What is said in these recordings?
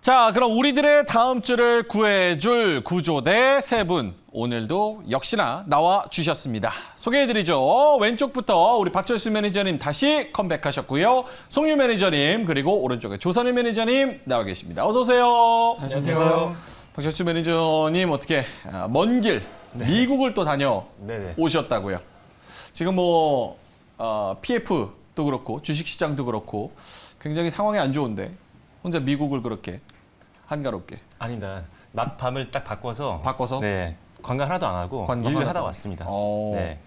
자, 그럼 우리들의 다음 주를 구해줄 구조대 세 분 오늘도 역시나 나와 주셨습니다. 소개해드리죠. 왼쪽부터 우리 박철수 매니저님 다시 컴백하셨고요. 송유 매니저님 그리고 오른쪽에 조선일 매니저님 나와 계십니다. 어서 오세요. 안녕하세요. 박철수 매니저님 어떻게 먼 길 미국을 또 다녀오셨다고요. 지금 뭐 PF도 그렇고 주식시장도 그렇고 굉장히 상황이 안 좋은데 혼자 미국을 그렇게 한가롭게. 아닙니다. 낮 밤을 딱 바꿔서 네. 관광 하나도 안 하고 일을 하다 왔습니다. 네.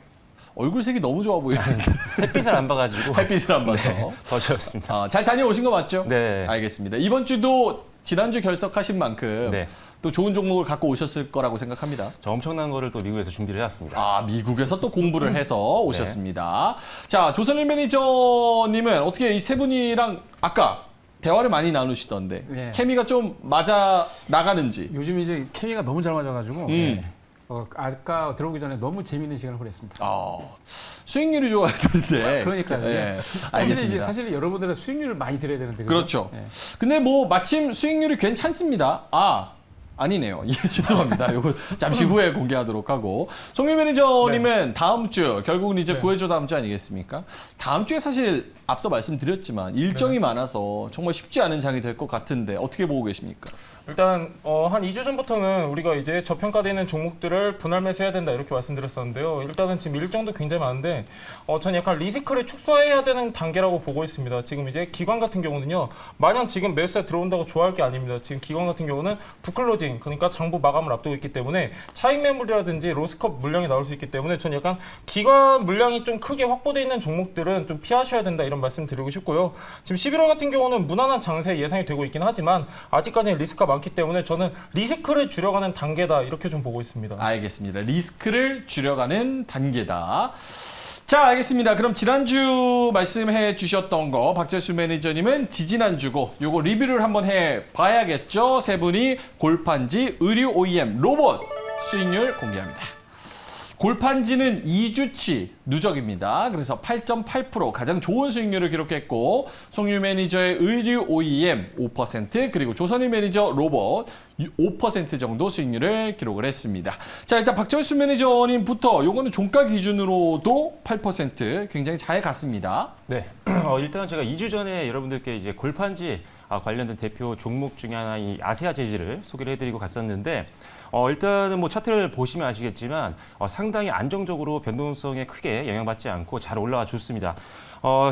얼굴색이 너무 좋아 보이는데. 햇빛을 안 봐가지고 햇빛을 안 봐서. 더 좋았습니다. 잘 다녀오신 거 맞죠? 네. 알겠습니다. 이번 주도 지난주 결석하신 만큼 또 좋은 종목을 갖고 오셨을 거라고 생각합니다. 저 엄청난 거를 또 미국에서 준비를 해왔습니다. 미국에서 또 공부를 해서 오셨습니다. 자, 조선일 매니저님은 어떻게 이 세 분이랑 아까 대화를 많이 나누시던데 케미가 좀 맞아 나가는지. 요즘 이제 케미가 너무 잘 맞아가지고 아까 들어오기 전에 너무 재밌는 시간을 보냈습니다. 수익률이 좋아야 되는데. 그러니까요. 알겠습니다. 사실 여러분들은 수익률을 많이 드려야 되는데. 그렇죠. 근데 뭐 마침 수익률이 괜찮습니다. 아니네요. 죄송합니다. 이거 잠시 후에 공개하도록 하고. 송유 매니저님은 다음 주, 결국은 이제 구해줘 다음 주 아니겠습니까? 다음 주에 사실 앞서 말씀드렸지만 일정이 많아서 정말 쉽지 않은 장이 될 것 같은데 어떻게 보고 계십니까? 일단 한 2주 전부터는 우리가 이제 저평가되어 있는 종목들을 분할 매수해야 된다 이렇게 말씀드렸었는데요. 일단은 지금 일정도 굉장히 많은데 저는 약간 리스크를 축소해야 되는 단계라고 보고 있습니다. 지금 이제 기관 같은 경우는요. 마냥 지금 매수세 들어온다고 좋아할 게 아닙니다. 지금 기관 같은 경우는 부클로징 그러니까 장부 마감을 앞두고 있기 때문에 차익 매물이라든지 로스컵 물량이 나올 수 있기 때문에 저는 약간 기관 물량이 좀 크게 확보되어 있는 종목들은 좀 피하셔야 된다 이런 말씀 드리고 싶고요. 지금 11월 같은 경우는 무난한 장세 예상이 되고 있긴 하지만 아직까지는 리스크가 많기 때문에 저는 리스크를 줄여가는 단계다 이렇게 좀 보고 있습니다. 알겠습니다. 리스크를 줄여가는 단계다. 자, 알겠습니다. 그럼 지난주 말씀해 주셨던 거 박철수 매니저님은 지지난주고 요거 리뷰를 한번 해봐야겠죠. 세 분이 골판지, 의류 OEM, 로봇 수익률 공개합니다. 골판지는 2주치 누적입니다. 그래서 8.8% 가장 좋은 수익률을 기록했고 송유 매니저의 의류 OEM 5% 그리고 조선일 매니저 로봇 5% 정도 수익률을 기록을 했습니다. 자, 일단 박철수 매니저님부터 요거는 종가 기준으로도 8% 굉장히 잘 갔습니다. 네. 일단 제가 2주 전에 여러분들께 이제 골판지 관련된 대표 종목 중에 하나 이 아세아 재질을 소개를 해드리고 갔었는데 일단은 뭐 차트를 보시면 아시겠지만 상당히 안정적으로 변동성에 크게 영향받지 않고 잘 올라와 줬습니다.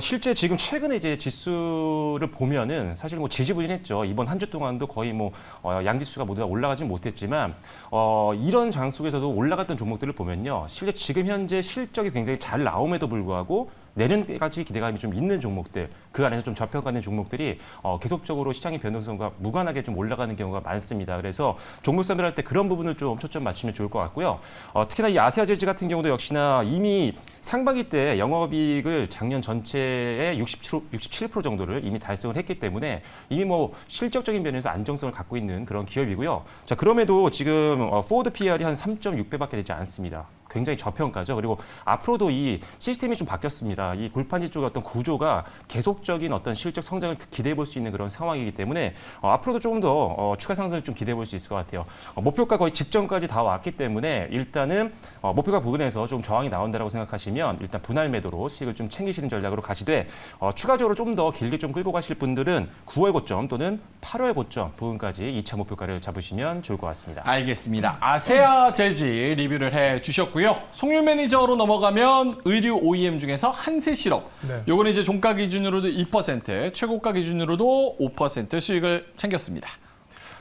실제 지금 최근에 이제 지수를 보면은 사실 뭐 지지부진했죠. 이번 한 주 동안도 거의 뭐 양지수가 모두 다 올라가진 못했지만 이런 장 속에서도 올라갔던 종목들을 보면요. 실제 지금 현재 실적이 굉장히 잘 나옴에도 불구하고 내년까지 기대감이 좀 있는 종목들, 그 안에서 좀 저평가된 종목들이 계속적으로 시장의 변동성과 무관하게 좀 올라가는 경우가 많습니다. 그래서 종목 선별할 때 그런 부분을 좀 초점 맞추면 좋을 것 같고요. 특히나 이 아세아 재즈 같은 경우도 역시나 이미 상반기 때 영업이익을 작년 전체의 67% 정도를 이미 달성을 했기 때문에 이미 뭐 실적적인 면에서 안정성을 갖고 있는 그런 기업이고요. 자, 그럼에도 지금 포워드 PR이 한 3.6배밖에 되지 않습니다. 굉장히 저평가죠. 그리고 앞으로도 이 시스템이 좀 바뀌었습니다. 이 골판지 쪽의 어떤 구조가 계속적인 어떤 실적 성장을 기대해 볼 수 있는 그런 상황이기 때문에 앞으로도 조금 더 추가 상승을 좀 기대해 볼 수 있을 것 같아요. 목표가 거의 직전까지 다 왔기 때문에 일단은 목표가 부근에서 좀 저항이 나온다고 생각하시면 일단 분할 매도로 수익을 좀 챙기시는 전략으로 가시되 추가적으로 좀 더 길게 좀 끌고 가실 분들은 9월 고점 또는 8월 고점 부근까지 2차 목표가를 잡으시면 좋을 것 같습니다. 알겠습니다. 아세아 재질 리뷰를 해주셨고요. 송유 매니저로 넘어가면 의류 OEM 중에서 한세실업. 요거는 이제 종가 기준으로도 2%, 최고가 기준으로도 5% 수익을 챙겼습니다.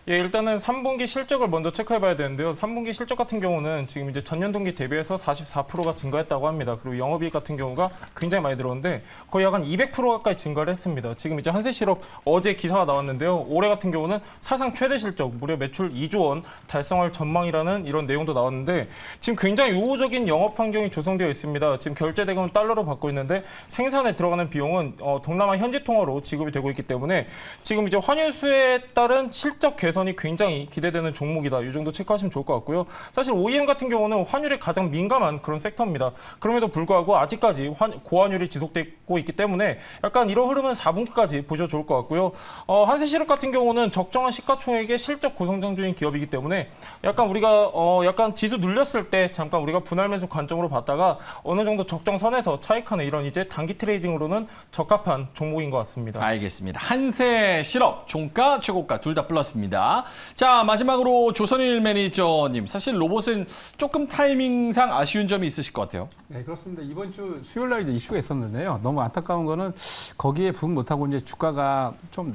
예, 일단은 3분기 실적을 먼저 체크해 봐야 되는데요. 3분기 실적 같은 경우는 지금 이제 전년 동기 대비해서 44%가 증가했다고 합니다. 그리고 영업이익 같은 경우가 굉장히 많이 들어오는데 거의 약 한 200% 가까이 증가를 했습니다. 지금 이제 한세실업 어제 기사가 나왔는데요. 올해 같은 경우는 사상 최대 실적 무려 매출 2조 원 달성할 전망이라는 이런 내용도 나왔는데 지금 굉장히 우호적인 영업 환경이 조성되어 있습니다. 지금 결제 대금은 달러로 받고 있는데 생산에 들어가는 비용은 동남아 현지 통화로 지급이 되고 있기 때문에 지금 이제 환율 수에 따른 실적 개선 개선이 굉장히 기대되는 종목이다. 이 정도 체크하시면 좋을 것 같고요. 사실 OEM 같은 경우는 환율에 가장 민감한 그런 섹터입니다. 그럼에도 불구하고 아직까지 고환율이 지속되고 있기 때문에 약간 이런 흐름은 4분기까지 보셔도 좋을 것 같고요. 한세시력 같은 경우는 적정한 시가총액의 실적 고성장주인 기업이기 때문에 약간 우리가 약간 지수 눌렸을 때 잠깐 우리가 분할 매수 관점으로 봤다가 어느 정도 적정선에서 차익하는 이런 이제 단기 트레이딩으로는 적합한 종목인 것 같습니다. 알겠습니다. 한세실업 종가 최고가 둘 다 플러스입니다. 자, 마지막으로 조선일 매니저님, 사실 로봇은 조금 타이밍상 아쉬운 점이 있으실 것 같아요. 네, 그렇습니다. 이번 주 수요일 날 이제 이슈가 있었는데요. 너무 안타까운 거는 거기에 부응 못하고 이제 주가가 좀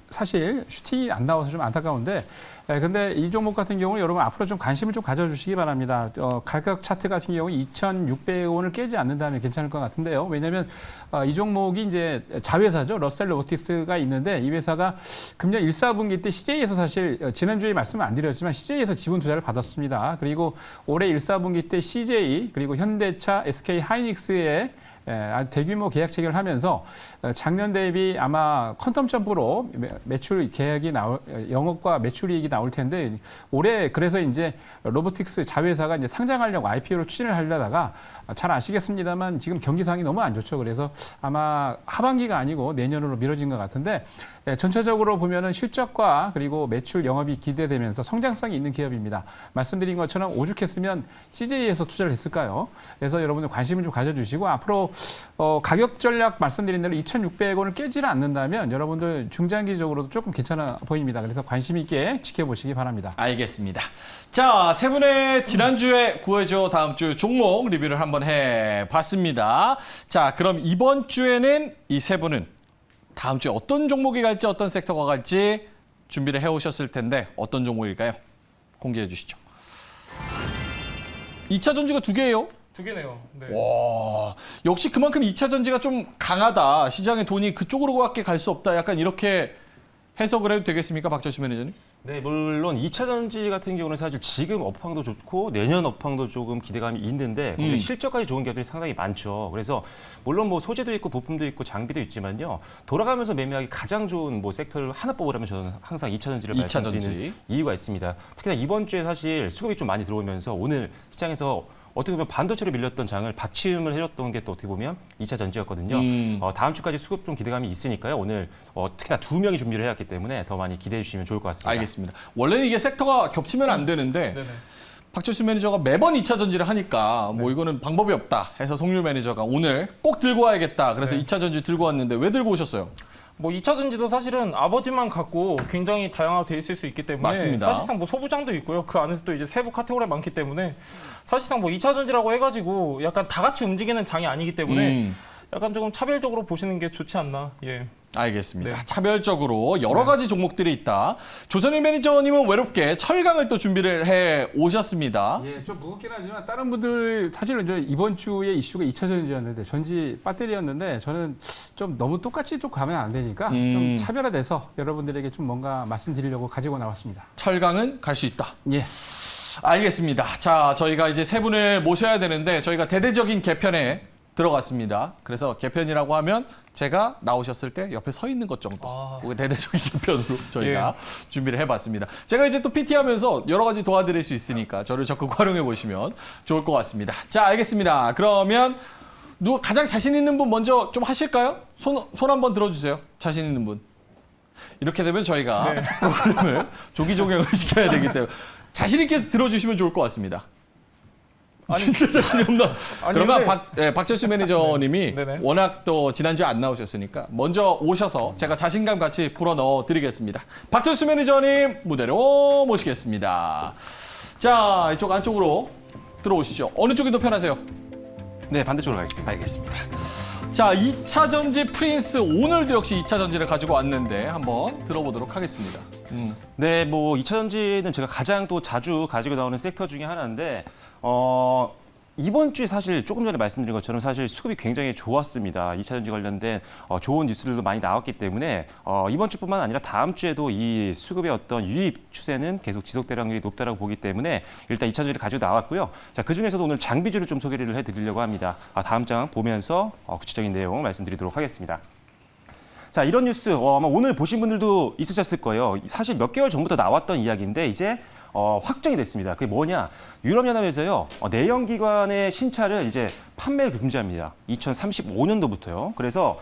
사실 슈팅이 안 나와서 좀 안타까운데, 근데 이 종목 같은 경우는 여러분 앞으로 좀 관심을 좀 가져주시기 바랍니다. 가격 차트 같은 경우 2,600원을 깨지 않는다면 괜찮을 것 같은데요. 왜냐하면 이 종목이 이제 자회사죠. 러셀 로보틱스가 있는데 이 회사가 금년 1, 4분기 때 CJ에서 사실 지난주에 말씀 안 드렸지만 CJ에서 지분 투자를 받았습니다. 그리고 올해 1, 4분기 때 CJ 그리고 현대차, SK 하이닉스의 대규모 계약 체결을 하면서 작년 대비 아마 퀀텀 점프로 매출 계약이 영업과 매출이익이 나올 텐데 올해 그래서 이제 로보틱스 자회사가 이제 상장하려고 IPO를 추진을 하려다가 잘 아시겠습니다만 지금 경기상이 너무 안 좋죠. 그래서 아마 하반기가 아니고 내년으로 미뤄진 것 같은데 전체적으로 보면은 실적과 그리고 매출 영업이 기대되면서 성장성이 있는 기업입니다. 말씀드린 것처럼 오죽했으면 CJ에서 투자를 했을까요? 그래서 여러분들 관심을 좀 가져주시고 앞으로 가격 전략 말씀드린 대로 2,600원을 깨지를 않는다면 여러분들 중장기적으로도 조금 괜찮아 보입니다. 그래서 관심 있게 지켜보시기 바랍니다. 알겠습니다. 자, 세 분의 지난주에 구해줘 다음 주 종목 리뷰를 한번 해봤습니다. 자, 그럼 이번 주에는 이 세 분은 다음 주에 어떤 종목이 갈지 어떤 섹터가 갈지 준비를 해오셨을 텐데 어떤 종목일까요? 공개해 주시죠. 2차 전지가 두 개예요. 두 개네요. 네. 와, 역시 그만큼 2차 전지가 좀 강하다. 시장의 돈이 그쪽으로밖에 갈 수 없다. 약간 이렇게 해석을 해도 되겠습니까, 박철수 매니저님? 네, 물론 2차 전지 같은 경우는 사실 지금 업황도 좋고 내년 업황도 조금 기대감이 있는데 근데 실적까지 좋은 기업들이 상당히 많죠. 그래서 물론 뭐 소재도 있고 부품도 있고 장비도 있지만요. 돌아가면서 매매하기 가장 좋은 뭐 섹터를 하나 뽑으라면 저는 항상 2차 전지를 2차 말씀드리는 전지. 이유가 있습니다. 특히나 이번 주에 사실 수급이 좀 많이 들어오면서 오늘 시장에서 어떻게 보면 반도체로 밀렸던 장을 받침을 해줬던 게 또 어떻게 보면 2차 전지였거든요. 다음 주까지 수급 좀 기대감이 있으니까요. 오늘 특히나 두 명이 준비를 해왔기 때문에 더 많이 기대해 주시면 좋을 것 같습니다. 알겠습니다. 원래는 이게 섹터가 겹치면 안 되는데 네네. 박철수 매니저가 매번 2차 전지를 하니까 뭐 이거는 방법이 없다 해서 송유 매니저가 오늘 꼭 들고 와야겠다. 그래서 네. 2차 전지 들고 왔는데 왜 들고 오셨어요? 뭐 2차 전지도 사실은 아버지만 갖고 굉장히 다양화되어 있을 수 있기 때문에 맞습니다. 사실상 뭐 소부장도 있고요. 그 안에서 또 이제 세부 카테고리가 많기 때문에 사실상 뭐 2차 전지라고 해가지고 약간 다 같이 움직이는 장이 아니기 때문에 약간 조금 차별적으로 보시는 게 좋지 않나. 예. 알겠습니다. 네. 차별적으로 여러 가지 종목들이 있다. 조선일 매니저님은 외롭게 철강을 또 준비를 해 오셨습니다. 예, 좀 무겁긴 하지만 다른 분들 사실은 이제 이번 주에 이슈가 2차 전지였는데 전지 배터리였는데 저는 좀 너무 똑같이 좀 가면 안 되니까 좀 차별화돼서 여러분들에게 좀 뭔가 말씀드리려고 가지고 나왔습니다. 철강은 갈 수 있다. 예. 알겠습니다. 자, 저희가 이제 세 분을 모셔야 되는데 저희가 대대적인 개편에 들어갔습니다. 그래서 개편이라고 하면 제가 나오셨을 때 옆에 서 있는 것 정도. 그게 대대적인 개편으로 저희가 준비를 해봤습니다. 제가 이제 또 PT 하면서 여러 가지 도와드릴 수 있으니까 저를 적극 활용해 보시면 좋을 것 같습니다. 자, 알겠습니다. 그러면 누가 가장 자신 있는 분 먼저 좀 하실까요? 손 한번 들어주세요. 자신 있는 분. 이렇게 되면 저희가 프로그램을 조기종영을 시켜야 되기 때문에 자신 있게 들어주시면 좋을 것 같습니다. 진짜 자신이 없나? 아니, 그러면 근데- 박철수 매니저님이 네네. 워낙 또 지난주에 안 나오셨으니까 먼저 오셔서 제가 자신감 같이 불어 넣어 드리겠습니다. 박철수 매니저님 무대로 모시겠습니다. 자, 이쪽 안쪽으로 들어오시죠. 어느 쪽이 더 편하세요? 네, 반대쪽으로 가겠습니다. 알겠습니다. 자, 2차 전지 프린스 오늘도 역시 2차 전지를 가지고 왔는데 한번 들어보도록 하겠습니다. 네, 뭐 2차 전지는 제가 가장 또 자주 가지고 나오는 섹터 중에 하나인데 이번 주에 사실 조금 전에 말씀드린 것처럼 사실 수급이 굉장히 좋았습니다. 2차 전지 관련된 좋은 뉴스들도 많이 나왔기 때문에 이번 주뿐만 아니라 다음 주에도 이 수급의 어떤 유입 추세는 계속 지속될 확률이 높다고 보기 때문에 일단 2차 전지를 가지고 나왔고요. 자, 그중에서도 오늘 장비주를 좀 소개를 해드리려고 합니다. 다음 장 보면서 구체적인 내용 말씀드리도록 하겠습니다. 자, 이런 뉴스 아마 오늘 보신 분들도 있으셨을 거예요. 사실 몇 개월 전부터 나왔던 이야기인데 이제 확정이 됐습니다. 그게 뭐냐? 유럽연합에서요, 내연기관의 신차를 이제 판매를 금지합니다. 2035년도부터요. 그래서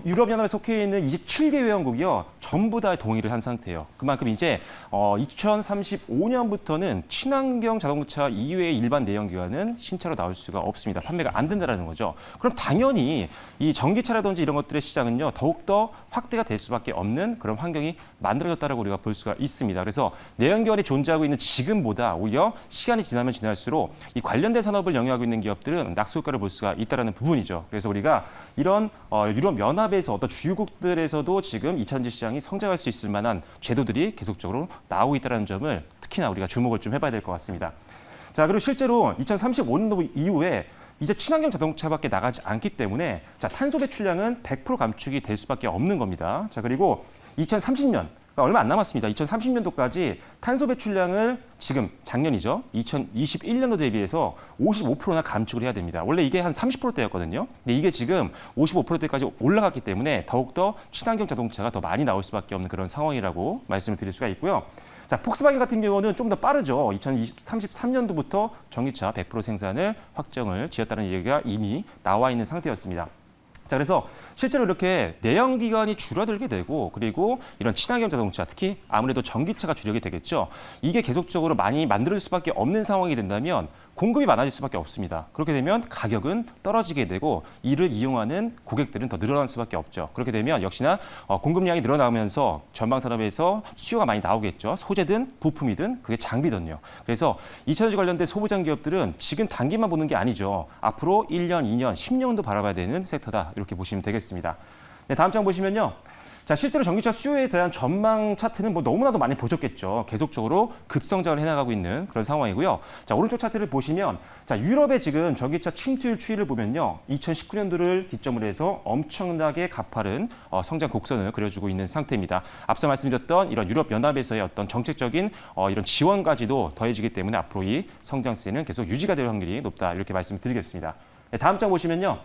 유럽연합에 속해 있는 27개 회원국이요, 전부 다 동의를 한 상태예요. 그만큼 이제 2035년부터는 친환경 자동차 이외의 일반 내연기관은 신차로 나올 수가 없습니다. 판매가 안 된다는 거죠. 그럼 당연히 이 전기차라든지 이런 것들의 시장은요, 더욱더 확대가 될 수밖에 없는 그런 환경이 만들어졌다고 우리가 볼 수가 있습니다. 그래서 내연기관이 존재하고 있는 지금보다 오히려 시간이 지나면 지날수록 이 관련된 산업을 영위하고 있는 기업들은 낙수효과를 볼 수가 있다는 부분이죠. 그래서 우리가 이런 유럽연합에서 어떤 주요국들에서도 지금 2차전지 시장이 성장할 수 있을 만한 제도들이 계속적으로 나오고 있다는 점을 특히나 우리가 주목을 좀 해봐야 될 것 같습니다. 자, 그리고 실제로 2035년도 이후에 이제 친환경 자동차밖에 나가지 않기 때문에 자, 탄소 배출량은 100% 감축이 될 수밖에 없는 겁니다. 자, 그리고 2030년 얼마 안 남았습니다. 2030년도까지 탄소 배출량을 지금 작년이죠. 2021년도 대비해서 55%나 감축을 해야 됩니다. 원래 이게 한 30%대였거든요. 근데 이게 지금 55%대까지 올라갔기 때문에 더욱더 친환경 자동차가 더 많이 나올 수밖에 없는 그런 상황이라고 말씀을 드릴 수가 있고요. 자, 폭스바겐 같은 경우는 좀 더 빠르죠. 2033년도부터 전기차 100% 생산을 확정을 지었다는 얘기가 이미 나와 있는 상태였습니다. 자, 그래서 실제로 이렇게 내연기관이 줄어들게 되고 그리고 이런 친환경 자동차, 특히 아무래도 전기차가 주력이 되겠죠. 이게 계속적으로 많이 만들 수밖에 없는 상황이 된다면 공급이 많아질 수밖에 없습니다. 그렇게 되면 가격은 떨어지게 되고 이를 이용하는 고객들은 더 늘어날 수밖에 없죠. 그렇게 되면 역시나 공급량이 늘어나면서 전방 산업에서 수요가 많이 나오겠죠. 소재든 부품이든 그게 장비든요. 그래서 2차전지 관련된 소부장 기업들은 지금 단기만 보는 게 아니죠. 앞으로 1년, 2년, 10년도 바라봐야 되는 섹터다. 이렇게 보시면 되겠습니다. 네, 다음 장 보시면요. 자, 실제로 전기차 수요에 대한 전망 차트는 뭐 너무나도 많이 보셨겠죠. 계속적으로 급성장을 해나가고 있는 그런 상황이고요. 자, 오른쪽 차트를 보시면 자, 유럽의 지금 전기차 침투율 추이를 보면요. 2019년도를 기점으로 해서 엄청나게 가파른 성장 곡선을 그려주고 있는 상태입니다. 앞서 말씀드렸던 이런 유럽연합에서의 어떤 정책적인 이런 지원까지도 더해지기 때문에 앞으로 이 성장세는 계속 유지가 될 확률이 높다. 이렇게 말씀드리겠습니다. 네, 다음 장 보시면요.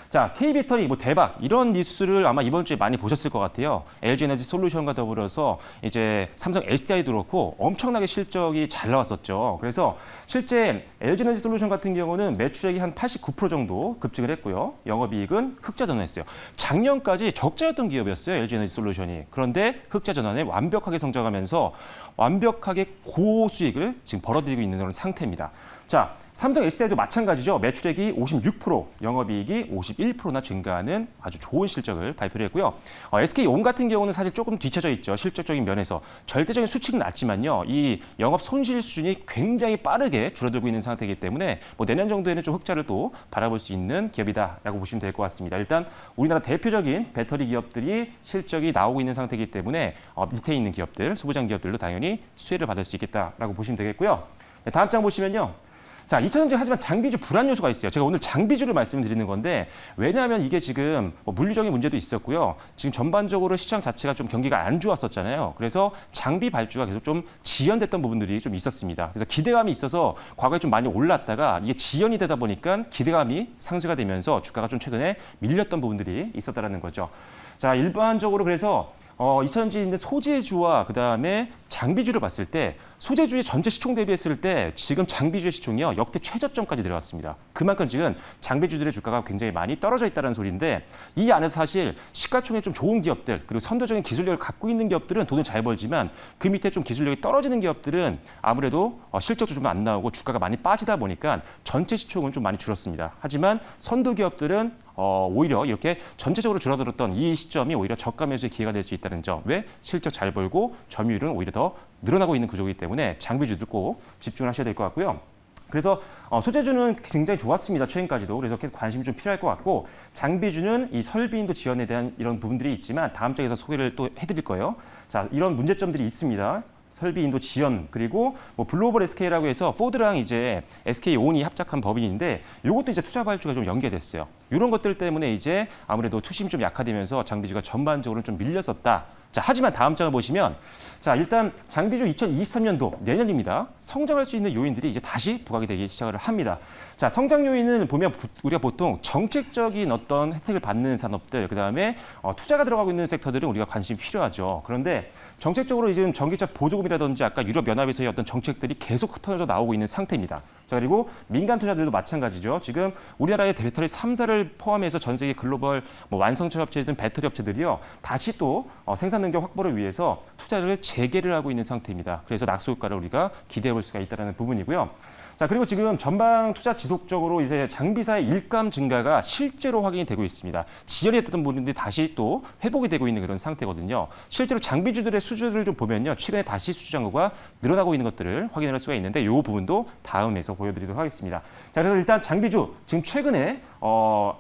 자, K배터리 뭐 대박 이런 뉴스를 아마 이번 주에 많이 보셨을 것 같아요. LG에너지 솔루션과 더불어서 이제 삼성 SDI도 그렇고 엄청나게 실적이 잘 나왔었죠. 그래서 실제 LG에너지 솔루션 같은 경우는 매출액이 한 89% 정도 급증을 했고요. 영업이익은 흑자 전환했어요. 작년까지 적자였던 기업이었어요. LG에너지 솔루션이. 그런데 흑자 전환에 완벽하게 성장하면서 완벽하게 고수익을 지금 벌어들이고 있는 그런 상태입니다. 자, 삼성 SDI도 마찬가지죠. 매출액이 56%, 영업이익이 51%나 증가하는 아주 좋은 실적을 발표를 했고요. SK온 같은 경우는 사실 조금 뒤쳐져 있죠. 실적적인 면에서. 절대적인 수치는 낮지만요. 이 영업 손실 수준이 굉장히 빠르게 줄어들고 있는 상태이기 때문에 뭐 내년 정도에는 좀 흑자를 또 바라볼 수 있는 기업이다라고 보시면 될 것 같습니다. 일단 우리나라 대표적인 배터리 기업들이 실적이 나오고 있는 상태이기 때문에 밑에 있는 기업들, 소부장 기업들도 당연히 수혜를 받을 수 있겠다라고 보시면 되겠고요. 네, 다음 장 보시면요. 자, 2차전지 하지만 장비주 불안 요소가 있어요. 제가 오늘 장비주를 말씀드리는 건데 왜냐하면 이게 지금 물리적인 문제도 있었고요. 지금 전반적으로 시장 자체가 좀 경기가 안 좋았었잖아요. 그래서 장비 발주가 계속 좀 지연됐던 부분들이 좀 있었습니다. 그래서 기대감이 있어서 과거에 좀 많이 올랐다가 이게 지연이 되다 보니까 기대감이 상쇄가 되면서 주가가 좀 최근에 밀렸던 부분들이 있었다는 거죠. 자, 일반적으로 그래서 2차전지 있는 소재주와 그다음에 장비주를 봤을 때 소재주의 전체 시총 대비했을 때 지금 장비주의 시총이요 역대 최저점까지 내려왔습니다. 그만큼 지금 장비주들의 주가가 굉장히 많이 떨어져 있다는 소리인데 이 안에서 사실 시가총액 좀 좋은 기업들 그리고 선도적인 기술력을 갖고 있는 기업들은 돈을 잘 벌지만 그 밑에 좀 기술력이 떨어지는 기업들은 아무래도 실적도 좀 안 나오고 주가가 많이 빠지다 보니까 전체 시총은 좀 많이 줄었습니다. 하지만 선도 기업들은 오히려 이렇게 전체적으로 줄어들었던 이 시점이 오히려 저가 매수의 기회가 될 수 있다는 점. 왜? 실적 잘 벌고 점유율은 오히려 더 늘어나고 있는 구조이기 때문에 장비주들 꼭 집중을 하셔야 될 것 같고요. 그래서 소재주는 굉장히 좋았습니다. 최근까지도. 그래서 계속 관심이 좀 필요할 것 같고 장비주는 이 설비인도 지원에 대한 이런 부분들이 있지만 다음 장에서 소개를 또 해드릴 거예요. 자, 이런 문제점들이 있습니다. 설비 인도 지연 그리고 뭐 글로벌 SK라고 해서 포드랑 이제 SK온이 합작한 법인인데 이것도 이제 투자 발주가 좀 연계됐어요. 이런 것들 때문에 이제 아무래도 투심이 좀 약화되면서 장비주가 전반적으로 좀 밀렸었다. 자, 하지만 다음 장을 보시면 자, 일단 장비주 2023년도 내년입니다. 성장할 수 있는 요인들이 이제 다시 부각이 되기 시작을 합니다. 자, 성장 요인을 보면 우리가 보통 정책적인 어떤 혜택을 받는 산업들, 그다음에 투자가 들어가고 있는 섹터들은 우리가 관심이 필요하죠. 그런데 정책적으로 지금 전기차 보조금이라든지 아까 유럽연합에서의 어떤 정책들이 계속 흩어져 나오고 있는 상태입니다. 자, 그리고 민간 투자들도 마찬가지죠. 지금 우리나라의 배터리 3사를 포함해서 전 세계 글로벌 뭐 완성차 업체든 배터리 업체들이요. 다시 또 생산 능력 확보를 위해서 투자를 재개를 하고 있는 상태입니다. 그래서 낙수 효과를 우리가 기대해 볼 수가 있다는 부분이고요. 자, 그리고 지금 전방 투자 지속적으로 이제 장비사의 일감 증가가 실제로 확인이 되고 있습니다. 지연이 됐던 부분들이 다시 또 회복이 되고 있는 그런 상태거든요. 실제로 장비주들의 수주를 좀 보면요. 최근에 다시 수주 잔고가 늘어나고 있는 것들을 확인할 수가 있는데 이 부분도 다음에서 보여드리도록 하겠습니다. 자, 그래서 일단 장비주 지금 최근에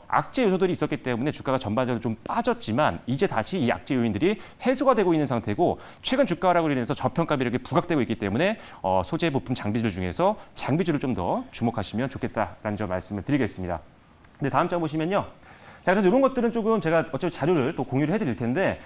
악재 요소들이 있었기 때문에 주가가 전반적으로 좀 빠졌지만 이제 다시 이 악재 요인들이 해소가 되고 있는 상태고 최근 주가 하락으로 인해서 저평가 매력이 부각되고 있기 때문에 소재 부품 장비주 중에서 장비주를 좀 더 주목하시면 좋겠다라는 점 말씀을 드리겠습니다. 근데 다음 장 보시면요. 자, 그래서 이런 것들은 조금 제가 어차피 자료를 또 공유를 해드릴 텐데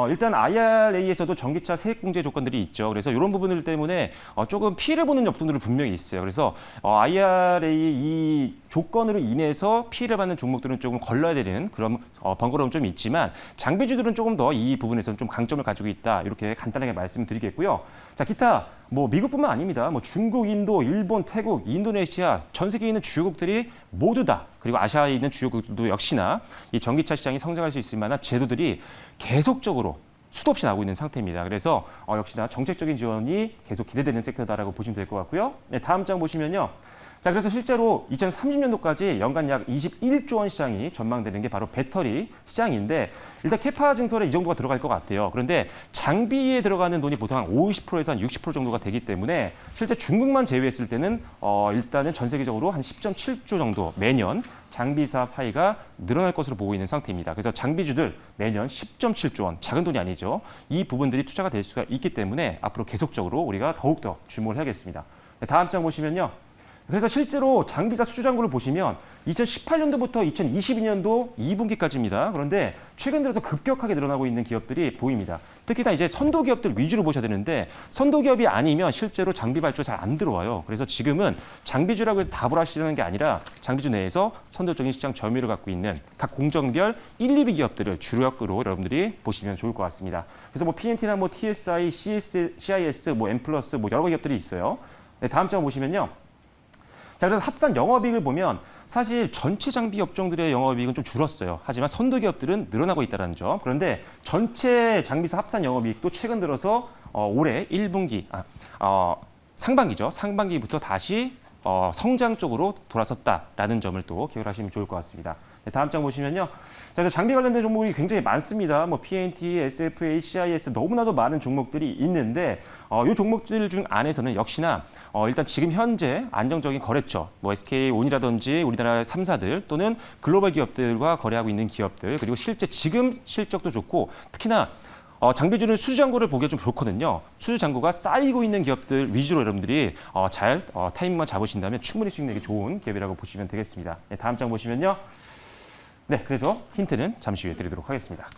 일단 IRA에서도 전기차 세액공제 조건들이 있죠. 그래서 이런 부분들 때문에 조금 피해를 보는 업종들은 분명히 있어요. 그래서 IRA 이 조건으로 인해서 피해를 받는 종목들은 조금 걸러야 되는 그런 번거로움 좀 있지만 장비주들은 조금 더 이 부분에서는 좀 강점을 가지고 있다. 이렇게 간단하게 말씀드리겠고요. 자, 기타 뭐 미국뿐만 아닙니다. 뭐 중국, 인도, 일본, 태국, 인도네시아 전 세계에 있는 주요국들이 모두 다 그리고 아시아에 있는 주요국들도 역시나 이 전기차 시장이 성장할 수 있을 만한 제도들이 계속적으로 수도 없이 나오고 있는 상태입니다. 그래서 역시나 정책적인 지원이 계속 기대되는 섹터다라고 보시면 될 것 같고요. 네, 다음 장 보시면요. 자, 그래서 실제로 2030년도까지 연간 약 21조 원 시장이 전망되는 게 바로 배터리 시장인데 일단 캐파 증설에 이 정도가 들어갈 것 같아요. 그런데 장비에 들어가는 돈이 보통 한 50%에서 한 60% 정도가 되기 때문에 실제 중국만 제외했을 때는 일단은 전 세계적으로 한 10.7조 정도 매년 장비사 파이가 늘어날 것으로 보고 있는 상태입니다. 그래서 장비주들 매년 10.7조 원, 작은 돈이 아니죠. 이 부분들이 투자가 될 수가 있기 때문에 앞으로 계속적으로 우리가 더욱더 주목을 해야겠습니다. 네, 다음 장 보시면요. 그래서 실제로 장비사 수주 잔고를 보시면 2018년도부터 2022년도 2분기까지입니다. 그런데 최근 들어서 급격하게 늘어나고 있는 기업들이 보입니다. 특히나 이제 선도 기업들 위주로 보셔야 되는데 선도 기업이 아니면 실제로 장비 발주 잘 안 들어와요. 그래서 지금은 장비주라고 해서 답을 하시려는 게 아니라 장비주 내에서 선도적인 시장 점유율을 갖고 있는 각 공정별 1, 2위 기업들을 주력으로 여러분들이 보시면 좋을 것 같습니다. 그래서 뭐 PNT나 뭐 TSI, CIS, 뭐 M+, 뭐 여러 기업들이 있어요. 네, 다음 장 보시면요. 자, 그래서 합산 영업이익을 보면 사실 전체 장비 업종들의 영업이익은 좀 줄었어요. 하지만 선도 기업들은 늘어나고 있다는 점. 그런데 전체 장비사 합산 영업이익도 최근 들어서 올해 1분기, 상반기죠. 상반기부터 다시 성장 쪽으로 돌아섰다라는 점을 또 기억을 하시면 좋을 것 같습니다. 네, 다음 장 보시면요. 자, 장비 관련된 종목이 굉장히 많습니다. 뭐 PNT, SFA, CIS 너무나도 많은 종목들이 있는데 이 종목들 중 안에서는 역시나 일단 지금 현재 안정적인 거래처, 뭐 SK온이라든지 우리나라 3사들 또는 글로벌 기업들과 거래하고 있는 기업들 그리고 실제 지금 실적도 좋고 특히나 장비주는 수주 잔고를 보기에 좀 좋거든요. 수주 잔고가 쌓이고 있는 기업들 위주로 여러분들이 잘 타이밍만 잡으신다면 충분히 수익 내기 좋은 기업이라고 보시면 되겠습니다. 네, 다음 장 보시면요. 네, 그래서 힌트는 잠시 후에 드리도록 하겠습니다.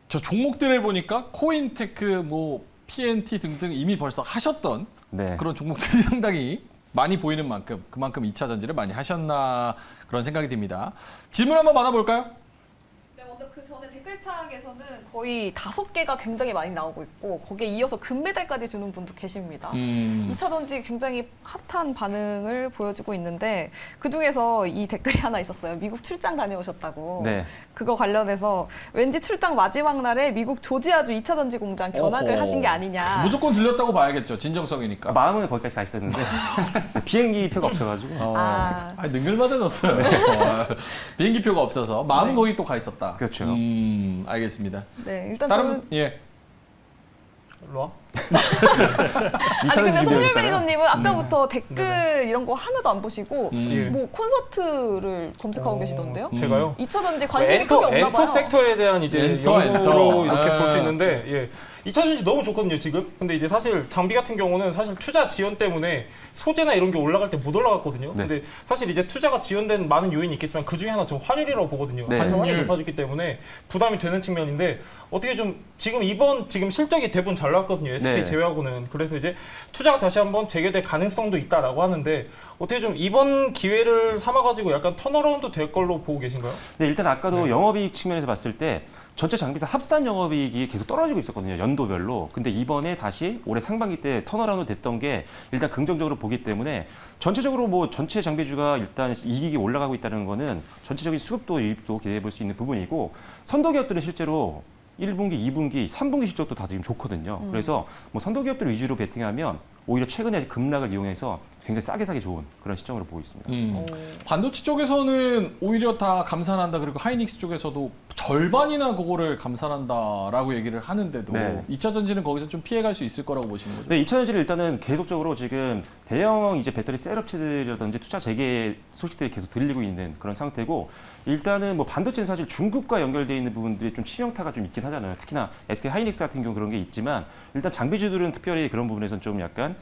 저 종목들을 보니까 코인테크, 뭐 PNT 등등 이미 벌써 하셨던 네. 그런 종목들이 상당히 많이 보이는 만큼 그만큼 2차 전지를 많이 하셨나 그런 생각이 듭니다. 질문 한번 받아볼까요? 네, 먼저 그 전에 댓글창에서는 거의 5개가 굉장히 많이 나오고 있고 거기에 이어서 금메달까지 주는 분도 계십니다. 2차 전지 굉장히 핫한 반응을 보여주고 있는데 그중에서 이 댓글이 하나 있었어요. 미국 출장 다녀오셨다고. 네. 그거 관련해서 왠지 출장 마지막 날에 미국 조지아주 2차 전지 공장 견학을 어허. 하신 게 아니냐. 무조건 들렸다고 봐야겠죠. 진정성이니까. 마음은 거기까지 가 있었는데 비행기표가 없어가지고. 능글맞아졌어요. 비행기표가 없어서 마음은 네. 거기 또 가 있었다. 그렇죠. 알겠습니다. 네, 일단 다른 저는 분, 예. 일로 와. 아니 근데 송률 있잖아요. 매니저님은 아까부터 댓글 이런 거 하나도 안 보시고 예. 뭐 콘서트를 검색하고 계시던데요? 제가요? 2차 전지 관심이 크게 없나 엔터 봐요. 섹터에 대한 이제 엔터. 연구로 이렇게 아. 볼 수 있는데 예. 2차 전지 너무 좋거든요 지금. 근데 이제 사실 장비 같은 경우는 사실 투자 지연 때문에 소재나 이런 게 올라갈 때 못 올라갔거든요. 네. 근데 사실 이제 투자가 지연된 많은 요인이 있겠지만 그 중에 하나 좀 환율이라고 보거든요. 네. 사실 환율이 환율. 높아졌기 때문에 부담이 되는 측면인데 어떻게 좀 지금 실적이 대부분 잘 나왔거든요. SK 네. 제외하고는. 그래서 이제 투자가 다시 한번 재개될 가능성도 있다라고 하는데 어떻게 좀 이번 기회를 삼아가지고 약간 턴어라운드 될 걸로 보고 계신가요? 네, 일단 아까도 네. 영업이익 측면에서 봤을 때 전체 장비사 합산 영업이익이 계속 떨어지고 있었거든요. 연도별로. 근데 이번에 다시 올해 상반기 때 턴어라운드 됐던 게 일단 긍정적으로 보기 때문에 전체적으로 뭐 전체 장비주가 일단 이익이 올라가고 있다는 거는 전체적인 수급도 유입도 기대해 볼 수 있는 부분이고 선도 기업들은 실제로 1분기, 2분기, 3분기 실적도 다 지금 좋거든요. 그래서 뭐 선도 기업들 위주로 베팅하면 오히려 최근에 급락을 이용해서 굉장히 싸게 사기 좋은 그런 시점으로 보고 있습니다. 반도체 쪽에서는 오히려 다 감산한다. 그리고 하이닉스 쪽에서도 절반이나 그거를 감산한다라고 얘기를 하는데도 네. 2차 전지는 거기서 좀 피해갈 수 있을 거라고 보시는 거죠? 네, 2차 전지를 일단은 계속적으로 지금 대형 이제 배터리 셀업체들이라든지 투자 재개 소식들이 계속 들리고 있는 그런 상태고 일단은 뭐 반도체는 사실 중국과 연결되어 있는 부분들이 좀 치명타가 좀 있긴 하잖아요. 특히나 SK 하이닉스 같은 경우 그런 게 있지만 일단 장비주들은 특별히 그런 부분에서는 좀 약간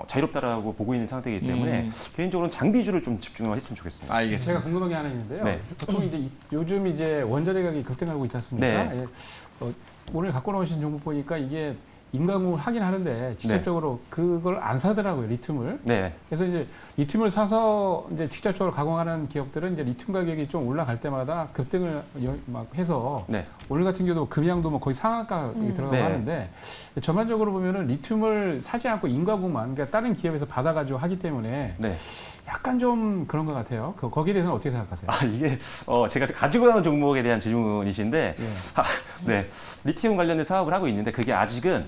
자유롭다라고 보고 있는 상태이기 때문에 개인적으로는 장비주를 좀 집중을 했으면 좋겠습니다. 알겠습니다. 제가 궁금한 게 하나 있는데요. 네. 보통 이제 요즘 이제 원자재 가격이 급등하고 있지 않습니까? 네. 예. 오늘 갖고 나오신 종목 보니까 이게 인강을 하긴 하는데 직접적으로 그걸 안 사더라고요, 리튬을. 네. 그래서 이제 리튬을 사서 이제 직접적으로 가공하는 기업들은 이제 리튬 가격이 좀 올라갈 때마다 급등을 막 해서 네. 오늘 같은 경우도 금양도 뭐 거의 상한가 들어가고 네. 하는데 전반적으로 보면은 리튬을 사지 않고 인가공만 그러니까 다른 기업에서 받아가지고 하기 때문에 네. 약간 좀 그런 것 같아요. 거기에 대해서는 어떻게 생각하세요? 아, 이게 제가 가지고 나온 종목에 대한 질문이신데 예. 네. 리튬 관련된 사업을 하고 있는데 그게 아직은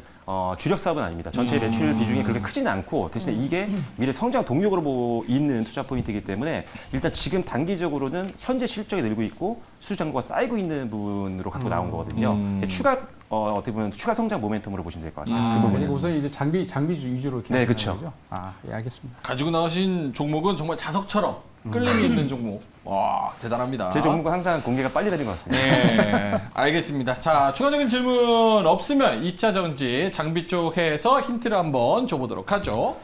주력 사업은 아닙니다. 전체 매출 비중이 그렇게 크지는 않고 대신에 이게 미래 성장 동력으로 있는 투자 포인트이기 때문에 일단 지금 단기적으로는 현재 실적이 늘고 있고 수주 잔고가 쌓이고 있는 부분으로 갖고 나온 거거든요. 추가 어떻게 보면 추가 성장 모멘텀으로 보시면 될 것 같아요. 그 부분은. 그리고 우선 이제 장비 위주로 이렇게 네, 하는 그쵸. 거죠? 아, 예, 알겠습니다. 가지고 나오신 종목은 정말 자석처럼 끌림이 있는 종목. 와, 대단합니다. 제 종목은 항상 공개가 빨리 되는 것 같습니다. 네, 알겠습니다. 자, 추가적인 질문 없으면 2차 전지 장비 쪽에서 힌트를 한번 줘보도록 하죠.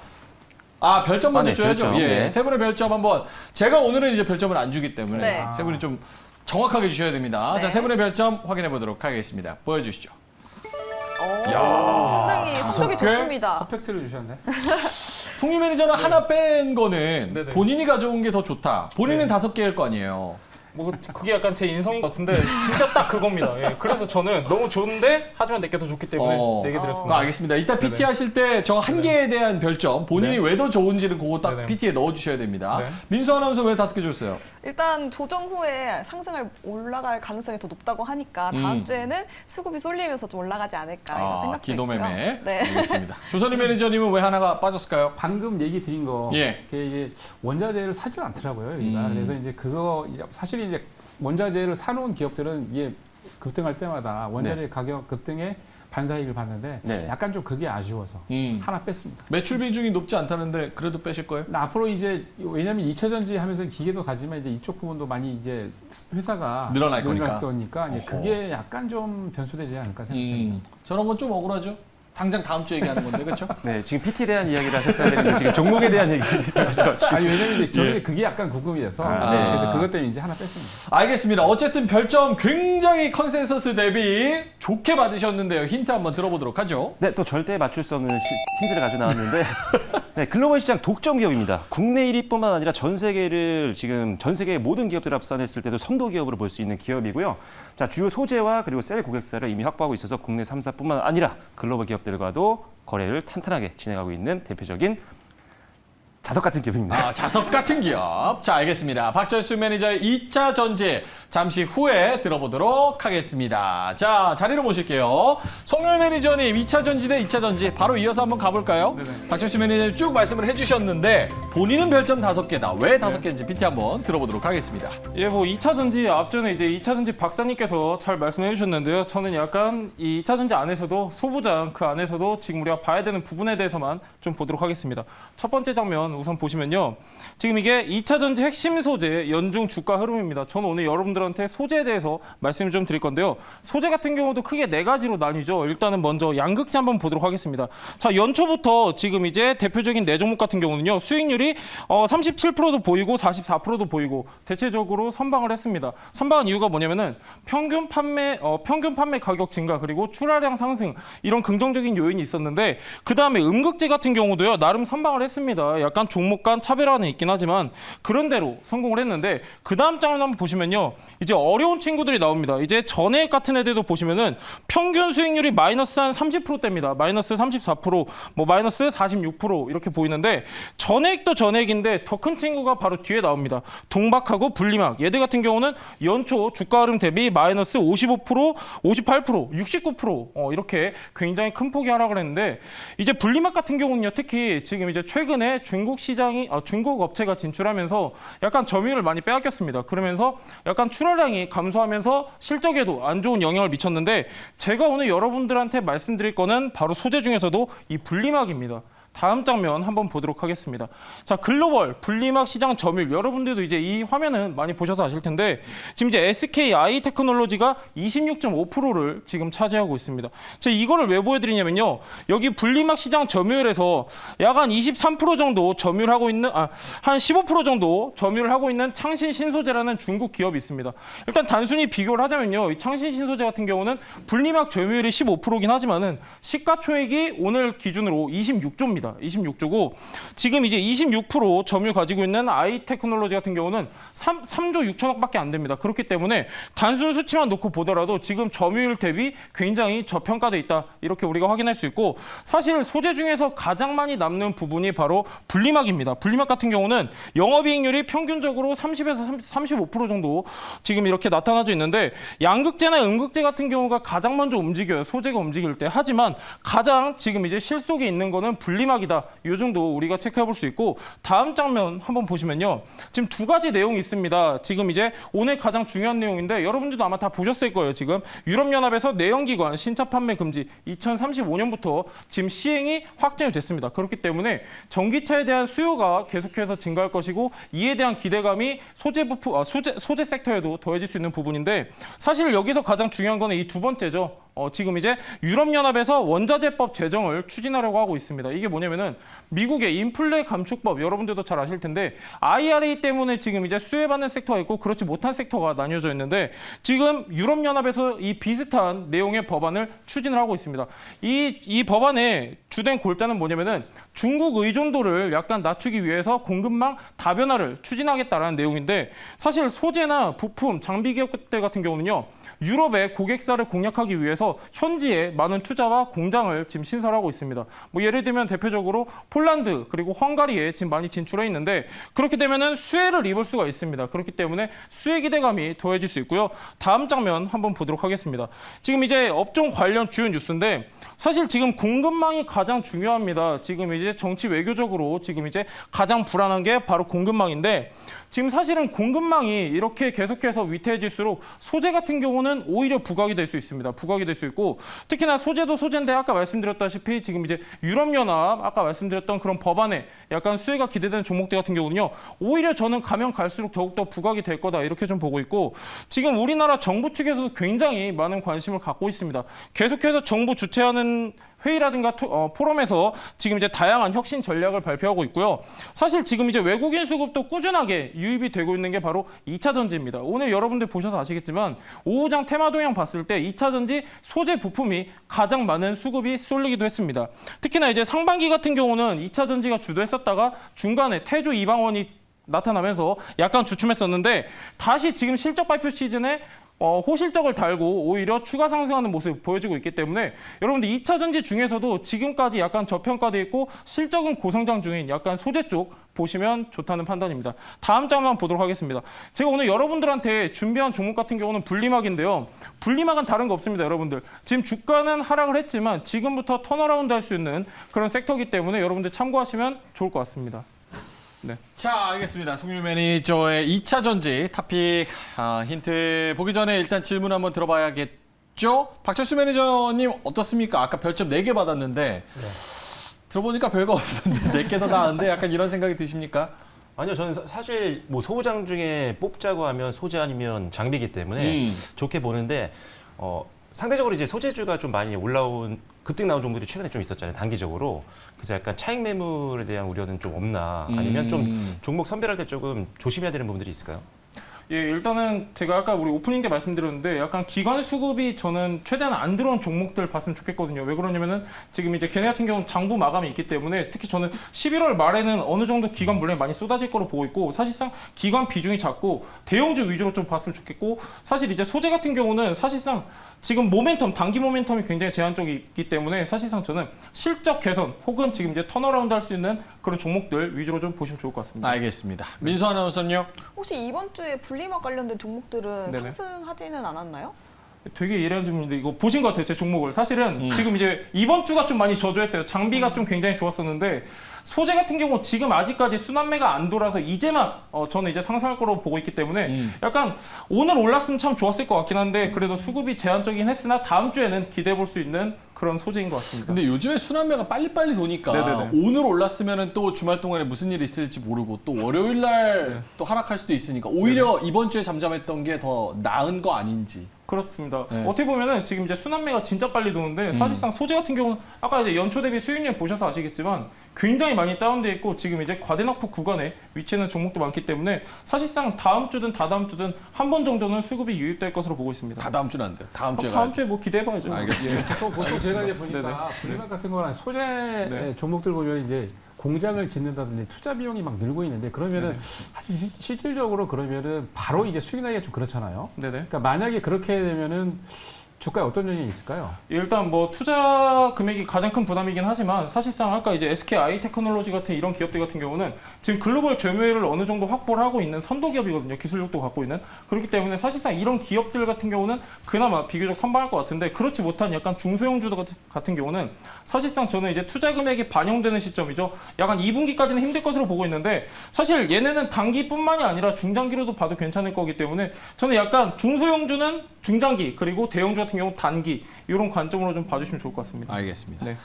아, 별점 먼저 네, 줘야죠. 별점. 예, 네. 세 분의 별점 한번. 제가 오늘은 이제 별점을 안 주기 때문에 네. 세 분이 좀 정확하게 주셔야 됩니다. 네. 자, 세 분의 별점 확인해 보도록 하겠습니다. 보여주시죠. 상당히 성적이 5개? 좋습니다. 퍼펙트를 주셨네. 송유 매니저는 하나 뺀 거는 네네. 본인이 가져온 게 더 좋다. 본인은 네. 5개일 거 아니에요. 뭐 그게 약간 제 인성인 것 같은데 진짜 딱 그겁니다. 예. 그래서 저는 너무 좋은데 하지만 내게 더 좋기 때문에 어. 4개 아, 드렸습니다. 알겠습니다. 이따 PT 네네. 하실 때 저 한 개에 대한 별점, 본인이 네. 왜 더 좋은지는 그거 딱 네네. PT에 넣어주셔야 됩니다. 네. 민수 아나운서 왜 5개 줬어요? 일단 조정 후에 상승을 올라갈 가능성이 더 높다고 하니까 다음 주에는 수급이 쏠리면서 좀 올라가지 않을까 이런 생각도 기도매매. 있고요. 네. 알겠습니다. 조선희 매니저님은 왜 하나가 빠졌을까요? 방금 얘기 드린 거, 예. 그게 이제 원자재를 사지 않더라고요, 여기가. 그래서 이제 그거 사실 이제 원자재를 사놓은 기업들은 이게 급등할 때마다 원자재 가격 급등에 반사이익을 받는데 네. 약간 좀 그게 아쉬워서 하나 뺐습니다. 매출 비중이 높지 않다는데 그래도 빼실 거예요? 근데 앞으로 이제 왜냐면 2차 전지 하면서 기계도 가지만 이제 이쪽 부분도 많이 이제 회사가 늘어날 거니까. 이제 그게 약간 좀 변수되지 않을까 생각합니다. 저런 건 좀 억울하죠? 당장 다음 주 얘기하는 건데, 그렇죠? 네, 지금 PT에 대한 이야기를 하셨어야 되는데 지금 종목에 대한 얘기를 하셔가지고. 아니 왜냐면 이제 저는 그게 약간 궁금이 돼서 네. 그래서 그것 때문에 이제 하나 뺐습니다. 알겠습니다. 어쨌든 별점 굉장히 컨센서스 대비 좋게 받으셨는데요. 힌트 한번 들어보도록 하죠. 네, 또 절대 맞출 수 없는 힌트를 가져 나왔는데 네, 글로벌 시장 독점 기업입니다. 국내 1위뿐만 아니라 전 세계를 지금 전 세계의 모든 기업들을 합산했을 때도 선도 기업으로 볼 수 있는 기업이고요. 자, 주요 소재와 그리고 셀 고객사를 이미 확보하고 있어서 국내 3사뿐만 아니라 글로벌 기업들과도 거래를 탄탄하게 진행하고 있는 대표적인 자석 같은 기업입니다. 아, 자석 같은 기업. 자, 알겠습니다. 박철수 매니저의 2차 전지 잠시 후에 들어보도록 하겠습니다. 자, 자리로 모실게요. 송열 매니저님, 2차 전지 대 2차 전지 바로 이어서 한번 가볼까요? 박철수 매니저님 쭉 말씀을 해주셨는데 본인은 별점 5개다. 왜 5개인지 PT 한번 들어보도록 하겠습니다. 예, 뭐 2차 전지 앞전에 이제 2차 전지 박사님께서 잘 말씀해 주셨는데요. 저는 약간 이 2차 전지 안에서도 소부장 그 안에서도 지금 우리가 봐야 되는 부분에 대해서만 좀 보도록 하겠습니다. 첫 번째 장면 우선 보시면요. 지금 이게 2차 전지 핵심 소재 연중 주가 흐름입니다. 저는 오늘 여러분들한테 소재에 대해서 말씀을 좀 드릴 건데요. 소재 같은 경우도 크게 4가지로 나뉘죠. 일단은 먼저 양극재 한번 보도록 하겠습니다. 자, 연초부터 지금 이제 대표적인 4종목 같은 경우는요. 수익률이 37%도 보이고 44%도 보이고 대체적으로 선방을 했습니다. 선방한 이유가 뭐냐면은 평균 판매 가격 증가 그리고 출하량 상승 이런 긍정적인 요인이 있었는데 그 다음에 음극재 같은 경우도요 나름 선방을 했습니다. 약간 종목 간 차별화는 있긴 하지만 그런 대로 성공을 했는데 그 다음 장면 한번 보시면요 이제 어려운 친구들이 나옵니다. 이제 전액 같은 애들도 보시면은 평균 수익률이 마이너스 한 30%대입니다. 마이너스 34%, 뭐 마이너스 46% 이렇게 보이는데 전액도 전액인데 더 큰 친구가 바로 뒤에 나옵니다. 동박하고 분리막 얘들 같은 경우는 연초 주가 흐름 대비 마이너스 55%, 58%, 69% 이렇게 굉장히 큰 폭의 하락을 했는데 이제 분리막 같은 경우는요 특히 지금 이제 최근에 중국 업체가 진출하면서 약간 점유율을 많이 빼앗겼습니다. 그러면서 약간 출하량이 감소하면서 실적에도 안 좋은 영향을 미쳤는데 제가 오늘 여러분들한테 말씀드릴 거는 바로 소재 중에서도 이 분리막입니다. 다음 장면 한번 보도록 하겠습니다. 자, 글로벌 분리막 시장 점유율 여러분들도 이제 이 화면은 많이 보셔서 아실 텐데 지금 이제 SKI 테크놀로지가 26.5%를 지금 차지하고 있습니다. 제가 이거를 왜 보여드리냐면요. 여기 분리막 시장 점유율에서 약 한 23% 정도 점유하고 있는 한 15% 정도 점유를 하고 있는 창신 신소재라는 중국 기업이 있습니다. 일단 단순히 비교를 하자면요. 이 창신 신소재 같은 경우는 분리막 점유율이 15%긴 하지만은 시가총액이 오늘 기준으로 26조입니다. 26조고 지금 이제 26% 점유율 가지고 있는 아이테크놀로지 같은 경우는 3조 6천억밖에 안 됩니다. 그렇기 때문에 단순 수치만 놓고 보더라도 지금 점유율 대비 굉장히 저평가돼 있다. 이렇게 우리가 확인할 수 있고 사실 소재 중에서 가장 많이 남는 부분이 바로 분리막입니다. 분리막 같은 경우는 영업이익률이 평균적으로 30에서 35% 정도 지금 이렇게 나타나져 있는데 양극재나 음극재 같은 경우가 가장 먼저 움직여요. 소재가 움직일 때. 하지만 가장 지금 이제 실속에 있는 거는 분리막이다. 이 정도 우리가 체크해 볼 수 있고 다음 장면 한번 보시면요. 지금 2가지 내용이 있습니다. 지금 이제 오늘 가장 중요한 내용인데 여러분들도 아마 다 보셨을 거예요. 지금 유럽연합에서 내연기관 신차 판매 금지 2035년부터 지금 시행이 확정이 됐습니다. 그렇기 때문에 전기차에 대한 수요가 계속해서 증가할 것이고 이에 대한 기대감이 소재 섹터에도 더해질 수 있는 부분인데 사실 여기서 가장 중요한 거는 이 2번째죠. 지금 이제 유럽연합에서 원자재법 제정을 추진하려고 하고 있습니다. 이게 뭐냐면은 미국의 인플레 감축법 여러분들도 잘 아실 텐데 IRA 때문에 지금 이제 수혜받는 섹터가 있고 그렇지 못한 섹터가 나뉘어져 있는데 지금 유럽연합에서 이 비슷한 내용의 법안을 추진을 하고 있습니다. 이 법안의 주된 골자는 뭐냐면은 중국 의존도를 약간 낮추기 위해서 공급망 다변화를 추진하겠다라는 내용인데 사실 소재나 부품, 장비 기업들 같은 경우는요. 유럽의 고객사를 공략하기 위해서 현지에 많은 투자와 공장을 지금 신설하고 있습니다. 뭐 예를 들면 대표적으로 폴란드 그리고 헝가리에 지금 많이 진출해 있는데 그렇게 되면은 수혜를 입을 수가 있습니다. 그렇기 때문에 수혜 기대감이 더해질 수 있고요. 다음 장면 한번 보도록 하겠습니다. 지금 이제 업종 관련 주요 뉴스인데 사실 지금 공급망이 가장 중요합니다. 지금 이제 정치 외교적으로 지금 이제 가장 불안한 게 바로 공급망인데 지금 사실은 공급망이 이렇게 계속해서 위태해질수록 소재 같은 경우는 오히려 부각이 될 수 있습니다. 부각이 될 수 있고 특히나 소재도 소재인데 아까 말씀드렸다시피 지금 이제 유럽연합 아까 말씀드렸던 그런 법안에 약간 수혜가 기대되는 종목들 같은 경우는요. 오히려 저는 가면 갈수록 더욱더 부각이 될 거다 이렇게 좀 보고 있고 지금 우리나라 정부 측에서도 굉장히 많은 관심을 갖고 있습니다. 계속해서 정부 주최하는 회의라든가 포럼에서 지금 이제 다양한 혁신 전략을 발표하고 있고요. 사실 지금 이제 외국인 수급도 꾸준하게 유입이 되고 있는 게 바로 2차 전지입니다. 오늘 여러분들 보셔서 아시겠지만 오후장 테마 동향 봤을 때 2차 전지 소재 부품이 가장 많은 수급이 쏠리기도 했습니다. 특히나 이제 상반기 같은 경우는 2차 전지가 주도했었다가 중간에 태조 이방원이 나타나면서 약간 주춤했었는데 다시 지금 실적 발표 시즌에 호실적을 달고 오히려 추가 상승하는 모습 보여주고 있기 때문에 여러분들 2차 전지 중에서도 지금까지 약간 저평가돼 있고 실적은 고성장 중인 약간 소재 쪽 보시면 좋다는 판단입니다. 다음 장 한번 보도록 하겠습니다. 제가 오늘 여러분들한테 준비한 종목 같은 경우는 분리막인데요. 분리막은 다른 거 없습니다, 여러분들. 지금 주가는 하락을 했지만 지금부터 턴어라운드 할 수 있는 그런 섹터이기 때문에 여러분들 참고하시면 좋을 것 같습니다. 네. 자, 알겠습니다. 송유 매니저의 2차 전지 토픽 힌트 보기 전에 일단 질문 한번 들어봐야겠죠? 박철수 매니저님 어떻습니까? 아까 별점 4개 받았는데 들어보니까 별거 없었는데 4개 더 나은데 약간 이런 생각이 드십니까? 아니요, 저는 사실 뭐 소부장 중에 뽑자고 하면 소재 아니면 장비이기 때문에 좋게 보는데 상대적으로 이제 소재주가 좀 많이 급등 나온 종목들이 최근에 좀 있었잖아요, 단기적으로. 그래서 약간 차익 매물에 대한 우려는 좀 없나, 아니면 좀 종목 선별할 때 조금 조심해야 되는 부분들이 있을까요? 예, 일단은 제가 아까 우리 오프닝 때 말씀드렸는데 약간 기관 수급이 저는 최대한 안 들어온 종목들 봤으면 좋겠거든요. 왜 그러냐면은 지금 이제 걔네 같은 경우는 장부 마감이 있기 때문에 특히 저는 11월 말에는 어느 정도 기관 물량이 많이 쏟아질 거로 보고 있고 사실상 기관 비중이 작고 대형주 위주로 좀 봤으면 좋겠고 사실 이제 소재 같은 경우는 사실상 지금 단기 모멘텀이 굉장히 제한적이기 때문에 사실상 저는 실적 개선 혹은 지금 이제 턴어라운드 할 수 있는 그런 종목들 위주로 좀 보시면 좋을 것 같습니다. 알겠습니다. 민수 아나운서는요? 혹시 이번 주에 분리막 관련된 종목들은 네네. 상승하지는 않았나요? 되게 예리한 질문인데 이거 보신 것 같아요, 제 종목을. 사실은 지금 이제 이번 주가 좀 많이 저조했어요. 장비가 좀 굉장히 좋았었는데 소재 같은 경우 지금 아직까지 순환매가 안 돌아서 이제만 저는 이제 상승할 거로 보고 있기 때문에 약간 오늘 올랐으면 참 좋았을 것 같긴 한데 그래도 수급이 제한적이긴 했으나 다음 주에는 기대해 볼 수 있는 그런 소재인 것 같습니다. 근데 요즘에 순환매가 빨리빨리 도니까 네네네. 오늘 올랐으면 또 주말 동안에 무슨 일이 있을지 모르고 또 월요일 날 또 하락할 수도 있으니까 오히려 이번 주에 잠잠했던 게 더 나은 거 아닌지. 그렇습니다. 네. 어떻게 보면은 지금 이제 순환매가 진짜 빨리 도는데 사실상 소재 같은 경우는 아까 이제 연초 대비 수익률 보셔서 아시겠지만 굉장히 많이 다운돼 있고 지금 이제 과대납폭 구간에 위치하는 종목도 많기 때문에 사실상 다음 주든 다다음 주든 한 번 정도는 수급이 유입될 것으로 보고 있습니다. 다다음 주는 안 돼요. 다음 주에 다음 가야죠. 주에 뭐 기대해봐야죠. 알겠습니다. 또 보통 제가 이제 네네. 보니까 분리막 같은 거나 소재 네. 종목들 보면 이제 공장을 짓는다든지 투자 비용이 막 늘고 있는데 그러면은 사실 실질적으로 그러면은 바로 이제 수익 나기가 좀 그렇잖아요. 네네. 그러니까 만약에 그렇게 되면은 주가에 어떤 요인이 있을까요? 일단 뭐 투자 금액이 가장 큰 부담이긴 하지만 사실상 아까 이제 SK 아이테크놀로지 같은 이런 기업들 같은 경우는 지금 글로벌 점유율을 어느 정도 확보를 하고 있는 선도 기업이거든요. 기술력도 갖고 있는. 그렇기 때문에 사실상 이런 기업들 같은 경우는 그나마 비교적 선방할 것 같은데 그렇지 못한 약간 중소형주들 같은 경우는 사실상 저는 이제 투자 금액이 반영되는 시점이죠. 약간 2분기까지는 힘들 것으로 보고 있는데 사실 얘네는 단기뿐만이 아니라 중장기로도 봐도 괜찮을 거기 때문에 저는 약간 중소형주는 중장기 그리고 대형주 같은 경우 단기 이런 관점으로 좀 봐주시면 좋을 것 같습니다. 알겠습니다. 네.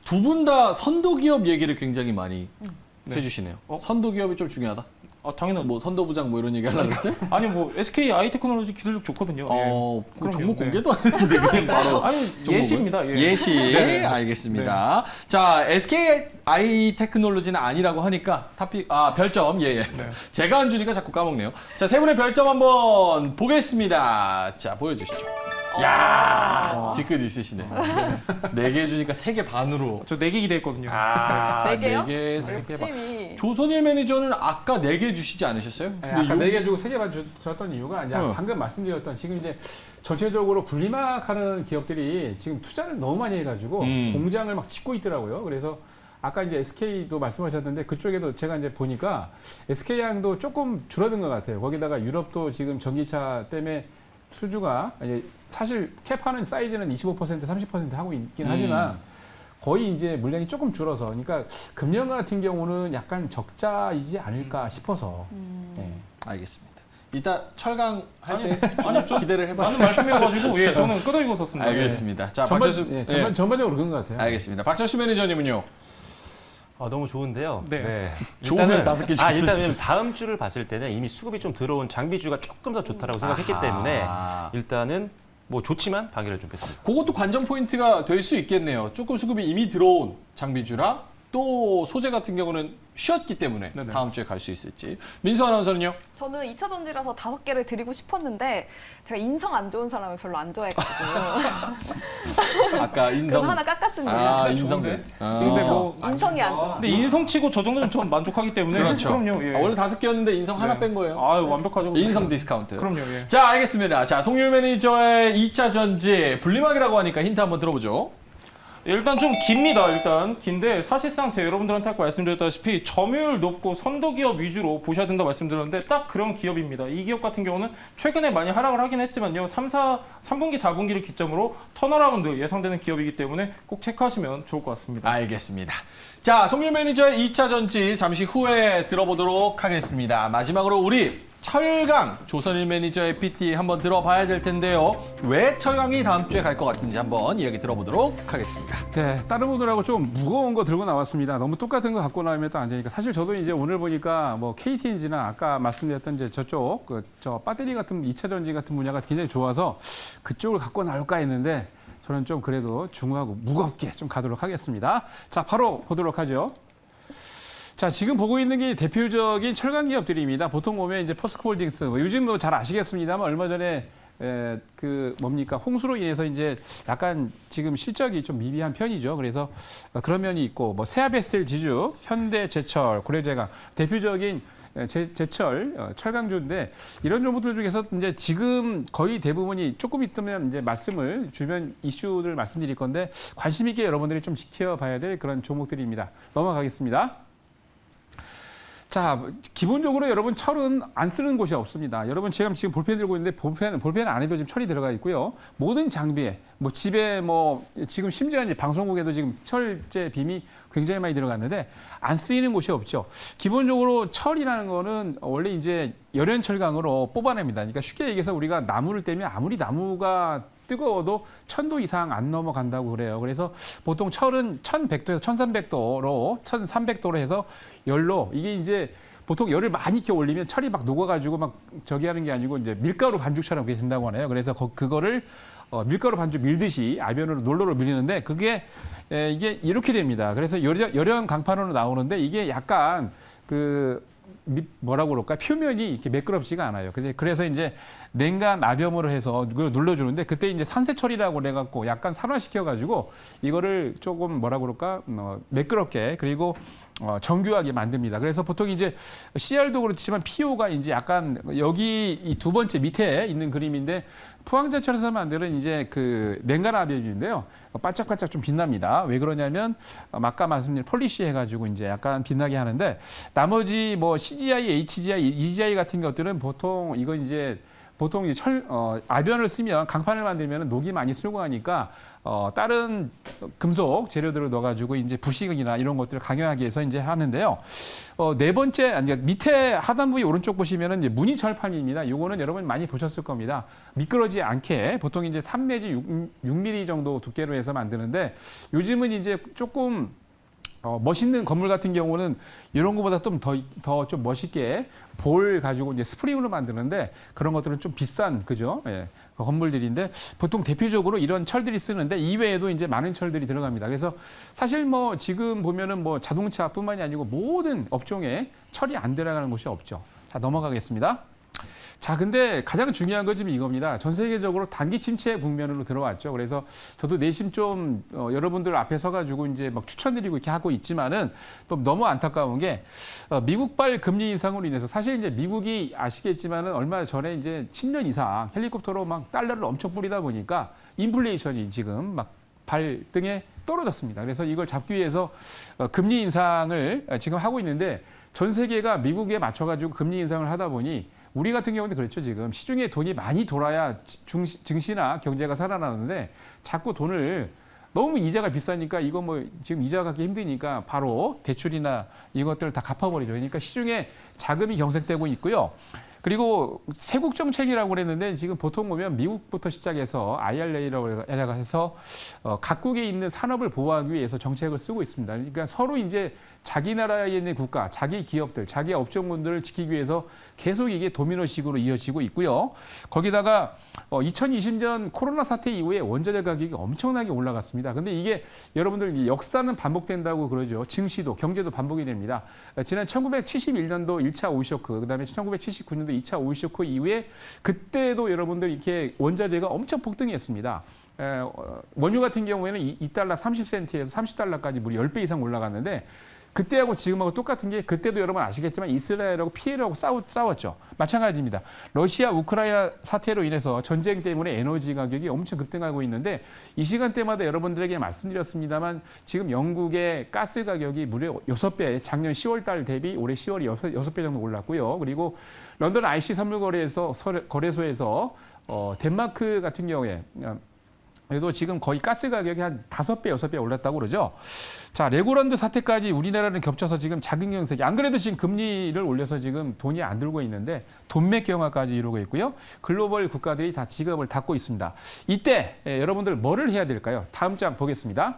두 분 다 선도기업 얘기를 굉장히 많이 네. 해주시네요. 선도기업이 좀 중요하다? 당연한 뭐 선도부장 뭐 이런 얘기 하려고 했어요? 아니 뭐 SK 아이테크놀로지 기술력 좋거든요. 그럼 그럼요. 종목 네. 공개도 안 했는데 그냥 바로 아니 종목을? 예시입니다. 예. 예시. 네. 알겠습니다. 자, SK 아이테크놀로지는 아니라고 하니까 별점. 예. 제가 안 주니까 자꾸 까먹네요. 자, 세 분의 별점 한번 보겠습니다. 자, 보여주시죠. 야, 뒤끝 있으시네. 4개 주니까 3개 반으로. 저 4개 기대했거든요. 네 개요? 4개, 3개 반. 욕심이. 조선일 매니저는 아까 4개 주시지 않으셨어요? 네, 근데 아까 요- 4개 주고 3개만 줬던 이유가 이제 방금 말씀드렸던 지금 이제 전체적으로 분리막하는 기업들이 지금 투자를 너무 많이 해가지고 공장을 막 짓고 있더라고요. 그래서 아까 이제 SK도 말씀하셨는데 그쪽에도 제가 이제 보니까 SK 양도 조금 줄어든 것 같아요. 거기다가 유럽도 지금 전기차 때문에 수주가 이제 사실 캡하는 사이즈는 25% 30% 하고 있긴 하지만 거의 이제 물량이 조금 줄어서 그러니까 금년 같은 경우는 약간 적자이지 않을까 싶어서 네. 알겠습니다. 이따 철강 할 아니, 때 좀 기대를 해봐요. 많은 말씀해가지고 예, 저는 끄덕이고 썼습니다. 알겠습니다. 자, 박철수 전반적으로 그런 것 같아요. 알겠습니다. 박철수 매니저님은요? 너무 좋은데요. 네. 좋으면 5개 줬어야지. 일단은 다음 주를 봤을 때는 이미 수급이 좀 들어온 장비주가 조금 더 좋다라고 생각했기 때문에 일단은 뭐 좋지만 방해를 좀 뺐습니다. 그것도 관전 포인트가 될 수 있겠네요. 조금 수급이 이미 들어온 장비주라 또 소재 같은 경우는 쉬었기 때문에 네네. 다음 주에 갈 수 있을지. 민수 아나운서는요? 저는 2차 전지라서 5개를 드리고 싶었는데 제가 인성 안 좋은 사람을 별로 안 좋아해가지고 아까 인성. 그래서 하나 깎았습니다. 아, 인성. 좋은데? 아. 근데 뭐 인성이 안 좋아. 근데 인성치고 저 정도면 전 만족하기 때문에 그렇죠. 그럼요. 예. 아, 원래 5개였는데 인성 하나 네. 뺀 거예요. 아유, 완벽하죠. 인성 디스카운트. 그럼요. 예. 자, 알겠습니다. 자, 송유 매니저의 2차 전지 분리막이라고 하니까 힌트 한번 들어보죠. 일단 좀 깁니다. 일단 긴데 사실상 제가 여러분들한테 아까 말씀드렸다시피 점유율 높고 선도 기업 위주로 보셔야 된다 말씀드렸는데 딱 그런 기업입니다. 이 기업 같은 경우는 최근에 많이 하락을 하긴 했지만요. 3분기, 4분기를 기점으로 턴어라운드 예상되는 기업이기 때문에 꼭 체크하시면 좋을 것 같습니다. 알겠습니다. 자, 송유 매니저의 2차 전지 잠시 후에 들어보도록 하겠습니다. 마지막으로 우리 철강 조선일 매니저의 PT 한번 들어봐야 될 텐데요. 왜 철강이 다음 주에 갈 것 같은지 한번 이야기 들어보도록 하겠습니다. 네, 다른 분들하고 좀 무거운 거 들고 나왔습니다. 너무 똑같은 거 갖고 나오면 또 안 되니까. 사실 저도 이제 오늘 보니까 뭐 KTNG나 아까 말씀드렸던 이제 저쪽 저 배터리 같은 2차 전지 같은 분야가 굉장히 좋아서 그쪽을 갖고 나올까 했는데 저는 좀 그래도 중후하고 무겁게 좀 가도록 하겠습니다. 자, 바로 보도록 하죠. 자, 지금 보고 있는 게 대표적인 철강 기업들입니다. 보통 보면 이제 포스코홀딩스, 요즘 뭐 잘 아시겠습니다만 얼마 전에 홍수로 인해서 이제 약간 지금 실적이 좀 미비한 편이죠. 그래서 그런 면이 있고, 뭐 세아베스텔 지주, 현대제철, 고려제강 대표적인 제철 철강주인데 이런 종목들 중에서 이제 지금 거의 대부분이 조금 있으면 이제 말씀을 주변 이슈들 말씀드릴 건데 관심 있게 여러분들이 좀 지켜봐야 될 그런 종목들입니다. 넘어가겠습니다. 자, 기본적으로 여러분 철은 안 쓰는 곳이 없습니다. 여러분 지금 볼펜 들고 있는데 볼펜 안에도 지금 철이 들어가 있고요. 모든 장비에 뭐 집에 뭐 지금 심지어 이제 방송국에도 지금 철제 빔이 굉장히 많이 들어갔는데 안 쓰이는 곳이 없죠. 기본적으로 철이라는 거는 원래 이제 열연 철강으로 뽑아냅니다. 그러니까 쉽게 얘기해서 우리가 나무를 떼면 아무리 나무가 뜨거워도 1000도 이상 안 넘어간다고 그래요. 그래서 보통 철은 1100도에서 1300도로 1300도로 해서 열로 이게 이제 보통 열을 많이 이렇게 올리면 철이 막 녹아가지고 막 저기 하는 게 아니고 이제 밀가루 반죽처럼 그게 된다고 하네요. 그래서 그거를 밀가루 반죽 밀듯이 아변으로 놀로로 밀리는데 그게 이게 이렇게 됩니다. 그래서 열연 강판으로 나오는데 이게 약간 뭐라고 그럴까 표면이 이렇게 매끄럽지가 않아요. 그래서 이제 냉간 나병으로 해서 그걸 눌러주는데 그때 이제 산세철이라고 그래갖고 약간 산화시켜가지고 이거를 조금 뭐라고 그럴까 매끄럽게 그리고 정교하게 만듭니다. 그래서 보통 이제 CR도 그렇지만 PO가 이제 약간 여기 이 두 번째 밑에 있는 그림인데 포항제철에서 만드는 이제 그 냉간 아변인데요. 반짝반짝 좀 빛납니다. 왜 그러냐면 아까 말씀드린 폴리시 해가지고 이제 약간 빛나게 하는데 나머지 뭐 CGI, HGI, EGI 같은 것들은 보통 이건 이제 보통 이제 아변을 쓰면 강판을 만들면 녹이 많이 쓰고 하니까 다른 금속 재료들을 넣어가지고 이제 부식이나 이런 것들을 강화하기 위해서 이제 하는데요. 네 번째, 아니 밑에 하단부위 오른쪽 보시면은 이제 무늬철판입니다. 이거는 여러분 많이 보셨을 겁니다. 미끄러지지 않게 보통 이제 3 내지 6mm 정도 두께로 해서 만드는데 요즘은 이제 조금 멋있는 건물 같은 경우는 이런 것보다 좀 더 좀 멋있게 볼 가지고 이제 스프링으로 만드는데 그런 것들은 좀 비싼 그죠? 예, 그 건물들인데 보통 대표적으로 이런 철들이 쓰는데 이외에도 이제 많은 철들이 들어갑니다. 그래서 사실 뭐 지금 보면은 뭐 자동차뿐만이 아니고 모든 업종에 철이 안 들어가는 곳이 없죠. 자, 넘어가겠습니다. 자, 근데 가장 중요한 건 지금 이겁니다. 전 세계적으로 단기 침체 국면으로 들어왔죠. 그래서 저도 내심 좀 여러분들 앞에 서가지고 이제 막 추천드리고 이렇게 하고 있지만은 또 너무 안타까운 게 미국발 금리 인상으로 인해서 사실 이제 미국이 아시겠지만은 얼마 전에 이제 10년 이상 헬리콥터로 막 달러를 엄청 뿌리다 보니까 인플레이션이 지금 막 발등에 떨어졌습니다. 그래서 이걸 잡기 위해서 금리 인상을 지금 하고 있는데 전 세계가 미국에 맞춰가지고 금리 인상을 하다 보니 우리 같은 경우는 그렇죠. 지금 시중에 돈이 많이 돌아야 증시나 경제가 살아나는데 자꾸 돈을 너무 이자가 비싸니까 이거 뭐 지금 이자 갚기 힘드니까 바로 대출이나 이것들을 다 갚아버리죠. 그러니까 시중에 자금이 경색되고 있고요. 그리고 세국 정책이라고 그랬는데 지금 보통 보면 미국부터 시작해서 IRA라고 해서 각국에 있는 산업을 보호하기 위해서 정책을 쓰고 있습니다. 그러니까 서로 이제 자기 나라에 있는 국가, 자기 기업들, 자기 업종군들을 지키기 위해서 계속 이게 도미노식으로 이어지고 있고요. 거기다가 2020년 코로나 사태 이후에 원자재 가격이 엄청나게 올라갔습니다. 근데 이게 여러분들 역사는 반복된다고 그러죠. 증시도 경제도 반복이 됩니다. 지난 1971년도 1차 오일쇼크, 그다음에 1979년도 2차 오일쇼크 이후에 그때도 여러분들 이렇게 원자재가 엄청 폭등했습니다. 원유 같은 경우에는 2달러 30센트에서 30달러까지 무려 10배 이상 올라갔는데 그때하고 지금하고 똑같은 게 그때도 여러분 아시겠지만 이스라엘하고 피해라고 싸웠죠. 마찬가지입니다. 러시아 우크라이나 사태로 인해서 전쟁 때문에 에너지 가격이 엄청 급등하고 있는데 이 시간대마다 여러분들에게 말씀드렸습니다만 지금 영국의 가스 가격이 무려 6배, 작년 10월 달 대비 올해 10월이 6배 정도 올랐고요. 그리고 런던 IC 거래소에서 덴마크 같은 경우에 그래도 지금 거의 가스 가격이 한 5배, 6배 올랐다고 그러죠. 자, 레고랜드 사태까지 우리나라는 겹쳐서 지금 작은 경색이 안 그래도 지금 금리를 올려서 지금 돈이 안 들고 있는데 돈맥 경화까지 이루고 있고요. 글로벌 국가들이 다 지갑을 닫고 있습니다. 이때 여러분들 뭐를 해야 될까요? 다음 장 보겠습니다.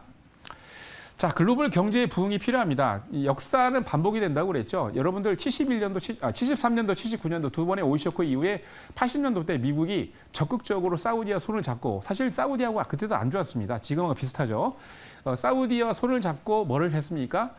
자, 글로벌 경제의 부흥이 필요합니다. 이 역사는 반복이 된다고 그랬죠. 여러분들 73년도, 79년도 두 번의 오일쇼크 이후에 80년도 때 미국이 적극적으로 사우디와 손을 잡고 사실 사우디하고 그때도 안 좋았습니다. 지금하고 비슷하죠. 사우디와 손을 잡고 뭐를 했습니까?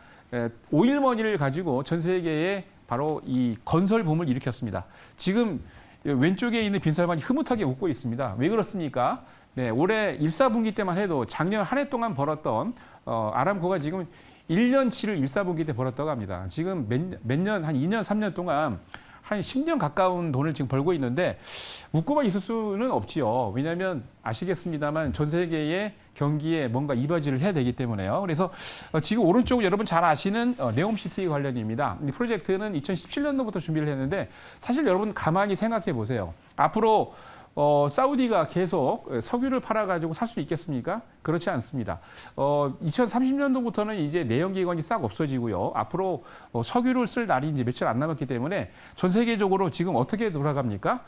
오일머니를 가지고 전 세계에 바로 이 건설 붐을 일으켰습니다. 지금 왼쪽에 있는 빈살만이 흐뭇하게 웃고 있습니다. 왜 그렇습니까? 네, 올해 1, 4분기 때만 해도 작년 한 해 동안 벌었던 아람코가 지금 1년치를 1, 4분기 때 벌었다고 합니다. 지금 몇 년, 한 2년, 3년 동안 한 10년 가까운 돈을 지금 벌고 있는데 웃고만 있을 수는 없지요. 왜냐하면 아시겠습니다만 전 세계의 경기에 뭔가 이바지를 해야 되기 때문에요. 그래서 지금 오른쪽 여러분 잘 아시는 네옴시티 관련입니다. 이 프로젝트는 2017년도부터 준비를 했는데 사실 여러분 가만히 생각해 보세요. 앞으로 사우디가 계속 석유를 팔아가지고 살 수 있겠습니까? 그렇지 않습니다. 2030년도부터는 이제 내연기관이 싹 없어지고요. 앞으로 석유를 쓸 날이 이제 며칠 안 남았기 때문에 전 세계적으로 지금 어떻게 돌아갑니까?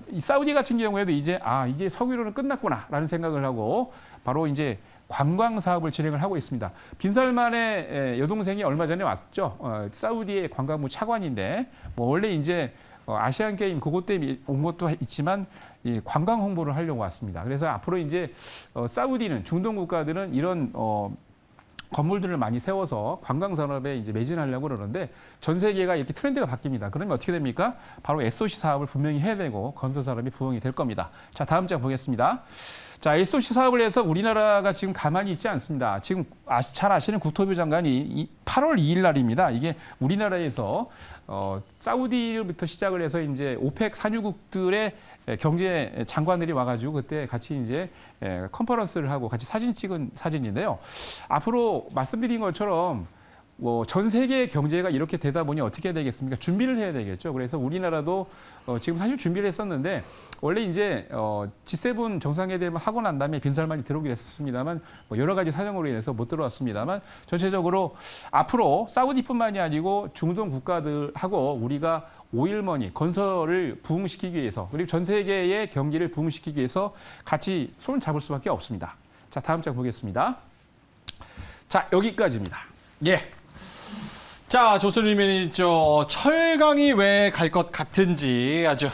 이 사우디 같은 경우에도 이제 이게 석유로는 끝났구나라는 생각을 하고 바로 이제 관광 사업을 진행을 하고 있습니다. 빈살만의 여동생이 얼마 전에 왔죠. 사우디의 관광부 차관인데 원래 이제 아시안 게임 그것 때문에 온 것도 있지만 이 관광 홍보를 하려고 왔습니다. 그래서 앞으로 이제 사우디는 중동 국가들은 이런 건물들을 많이 세워서 관광 산업에 이제 매진하려고 그러는데 전 세계가 이렇게 트렌드가 바뀝니다. 그러면 어떻게 됩니까? 바로 SOC 사업을 분명히 해야 되고 건설 산업이 부흥이 될 겁니다. 자, 다음 장 보겠습니다. 자, SOC 사업을 해서 우리나라가 지금 가만히 있지 않습니다. 지금 잘 아시는 국토부 장관이 8월 2일 날입니다. 이게 우리나라에서 사우디부터 시작을 해서 이제 오펙 산유국들의 경제 장관들이 와가지고 그때 같이 이제 컨퍼런스를 하고 같이 사진 찍은 사진인데요. 앞으로 말씀드린 것처럼 전 세계 경제가 이렇게 되다 보니 어떻게 되겠습니까? 준비를 해야 되겠죠. 그래서 우리나라도 지금 사실 준비를 했었는데 원래 이제 G7 정상회담을 하고 난 다음에 빈살만이 들어오긴 했었습니다만 여러 가지 사정으로 인해서 못 들어왔습니다만 전체적으로 앞으로 사우디뿐만이 아니고 중동 국가들하고 우리가 오일머니 건설을 부흥시키기 위해서 그리고 전 세계의 경기를 부흥시키기 위해서 같이 손을 잡을 수밖에 없습니다. 자, 다음 장 보겠습니다. 자, 여기까지입니다. 예. 자, 조선일 매니저 철강이 왜 갈 것 같은지 아주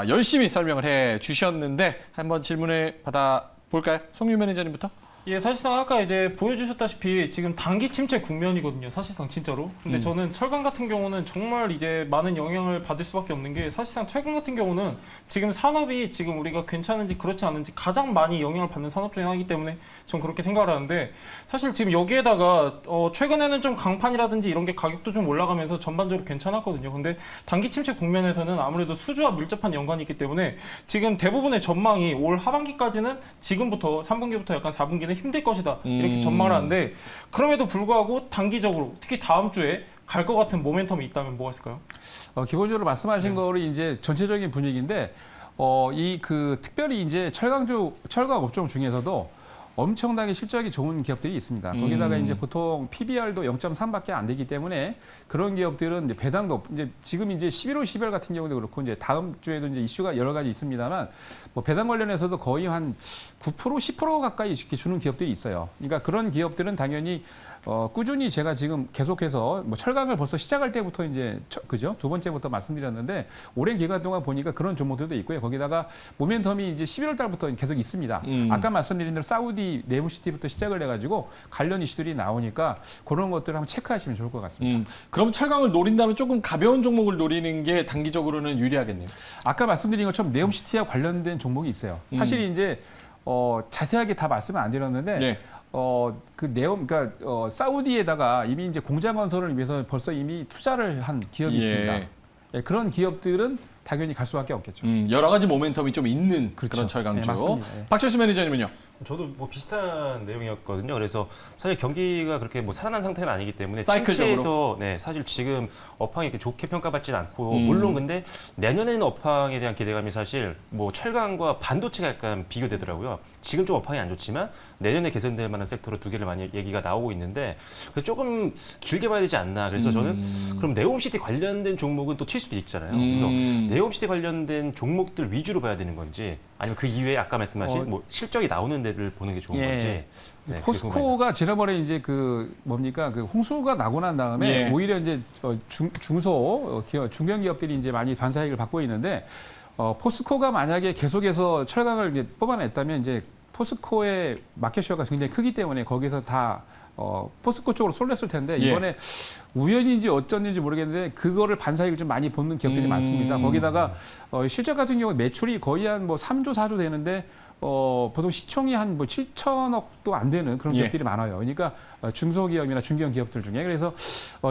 열심히 설명을 해 주셨는데 한번 질문을 받아볼까요? 송유 매니저님부터. 예, 사실상 아까 이제 보여주셨다시피 지금 단기 침체 국면이거든요. 사실상 진짜로. 근데 저는 철강 같은 경우는 정말 이제 많은 영향을 받을 수밖에 없는 게 사실상 철강 같은 경우는 지금 산업이 지금 우리가 괜찮은지 그렇지 않은지 가장 많이 영향을 받는 산업 중에 하나이기 때문에 전 그렇게 생각을 하는데 사실 지금 여기에다가 최근에는 좀 강판이라든지 이런 게 가격도 좀 올라가면서 전반적으로 괜찮았거든요. 근데 단기 침체 국면에서는 아무래도 수주와 밀접한 연관이 있기 때문에 지금 대부분의 전망이 올 하반기까지는 지금부터 3분기부터 약간 4분기는 힘들 것이다 이렇게 전망을 하는데 그럼에도 불구하고 단기적으로 특히 다음 주에 갈 것 같은 모멘텀이 있다면 뭐가 있을까요? 기본적으로 말씀하신 거를 이제 전체적인 분위기인데 특별히 이제 철강 업종 중에서도 엄청나게 실적이 좋은 기업들이 있습니다. 거기다가 이제 보통 PBR도 0.3밖에 안 되기 때문에 그런 기업들은 이제 배당도 이제 지금 이제 11월, 12월 같은 경우도 그렇고 이제 다음 주에도 이제 이슈가 여러 가지 있습니다만 배당 관련해서도 거의 한 9%, 10% 가까이 이렇게 주는 기업들이 있어요. 그러니까 그런 기업들은 당연히 꾸준히 제가 지금 계속해서 뭐 철강을 벌써 시작할 때부터 이제 그죠? 두 번째부터 말씀드렸는데 오랜 기간 동안 보니까 그런 종목들도 있고요. 거기다가 모멘텀이 이제 11월 달부터 계속 있습니다. 아까 말씀드린 대로 사우디 네옴시티부터 시작을 해가지고 관련 이슈들이 나오니까 그런 것들을 한번 체크하시면 좋을 것 같습니다. 그럼 철강을 노린다면 조금 가벼운 종목을 노리는 게 단기적으로는 유리하겠네요. 아까 말씀드린 것처럼 네옴시티와 관련된 종목이 있어요. 사실 이제 자세하게 다 말씀은 안 드렸는데 네. 그러니까 사우디에다가 이미 이제 공장 건설을 위해서 벌써 이미 투자를 한 기업이 예. 있습니다. 예, 그런 기업들은 당연히 갈 수밖에 없겠죠. 여러 가지 모멘텀이 좀 있는 그렇죠. 그런 철강주. 네, 맞습니다. 예. 박철수 매니저님은요? 저도 뭐 비슷한 내용이었거든요. 그래서 사실 경기가 그렇게 뭐 살아난 상태는 아니기 때문에 사이클적으로? 침체에서 사실 지금 업황이 이렇게 좋게 평가받지는 않고 물론 근데 내년에는 업황에 대한 기대감이 사실 뭐 철강과 반도체가 약간 비교되더라고요. 지금 좀 업황이 안 좋지만 내년에 개선될 만한 섹터로 두 개를 많이 얘기가 나오고 있는데 그래서 조금 길게 봐야 되지 않나. 그래서 저는 그럼 네옴시티 관련된 종목은 또 튈 수도 있잖아요. 그래서 네옴시티 관련된 종목들 위주로 봐야 되는 건지 아니면 그 이외에 아까 말씀하신 뭐 실적이 나오는 데를 보는 게 좋은 예. 건지. 네, 그게 궁금합니다. 포스코가 지난번에 이제 그 뭡니까 그 홍수가 나고 난 다음에 예. 오히려 이제 중소 기업 중견 기업들이 이제 많이 반사익을 받고 있는데 포스코가 만약에 계속해서 철강을 이제 뽑아냈다면 이제 포스코의 마켓쉐어가 굉장히 크기 때문에 거기서 다 포스코 쪽으로 쏠렸을 텐데 예. 이번에 우연인지 어쩐지 모르겠는데 그거를 반사익을 좀 많이 보는 기업들이 많습니다. 거기다가 실적 같은 경우 매출이 거의 한 뭐 3조 4조 되는데 보통 시총이 한 뭐 7천억도 안 되는 그런 예. 기업들이 많아요. 그러니까 중소기업이나 중견 기업들 중에 그래서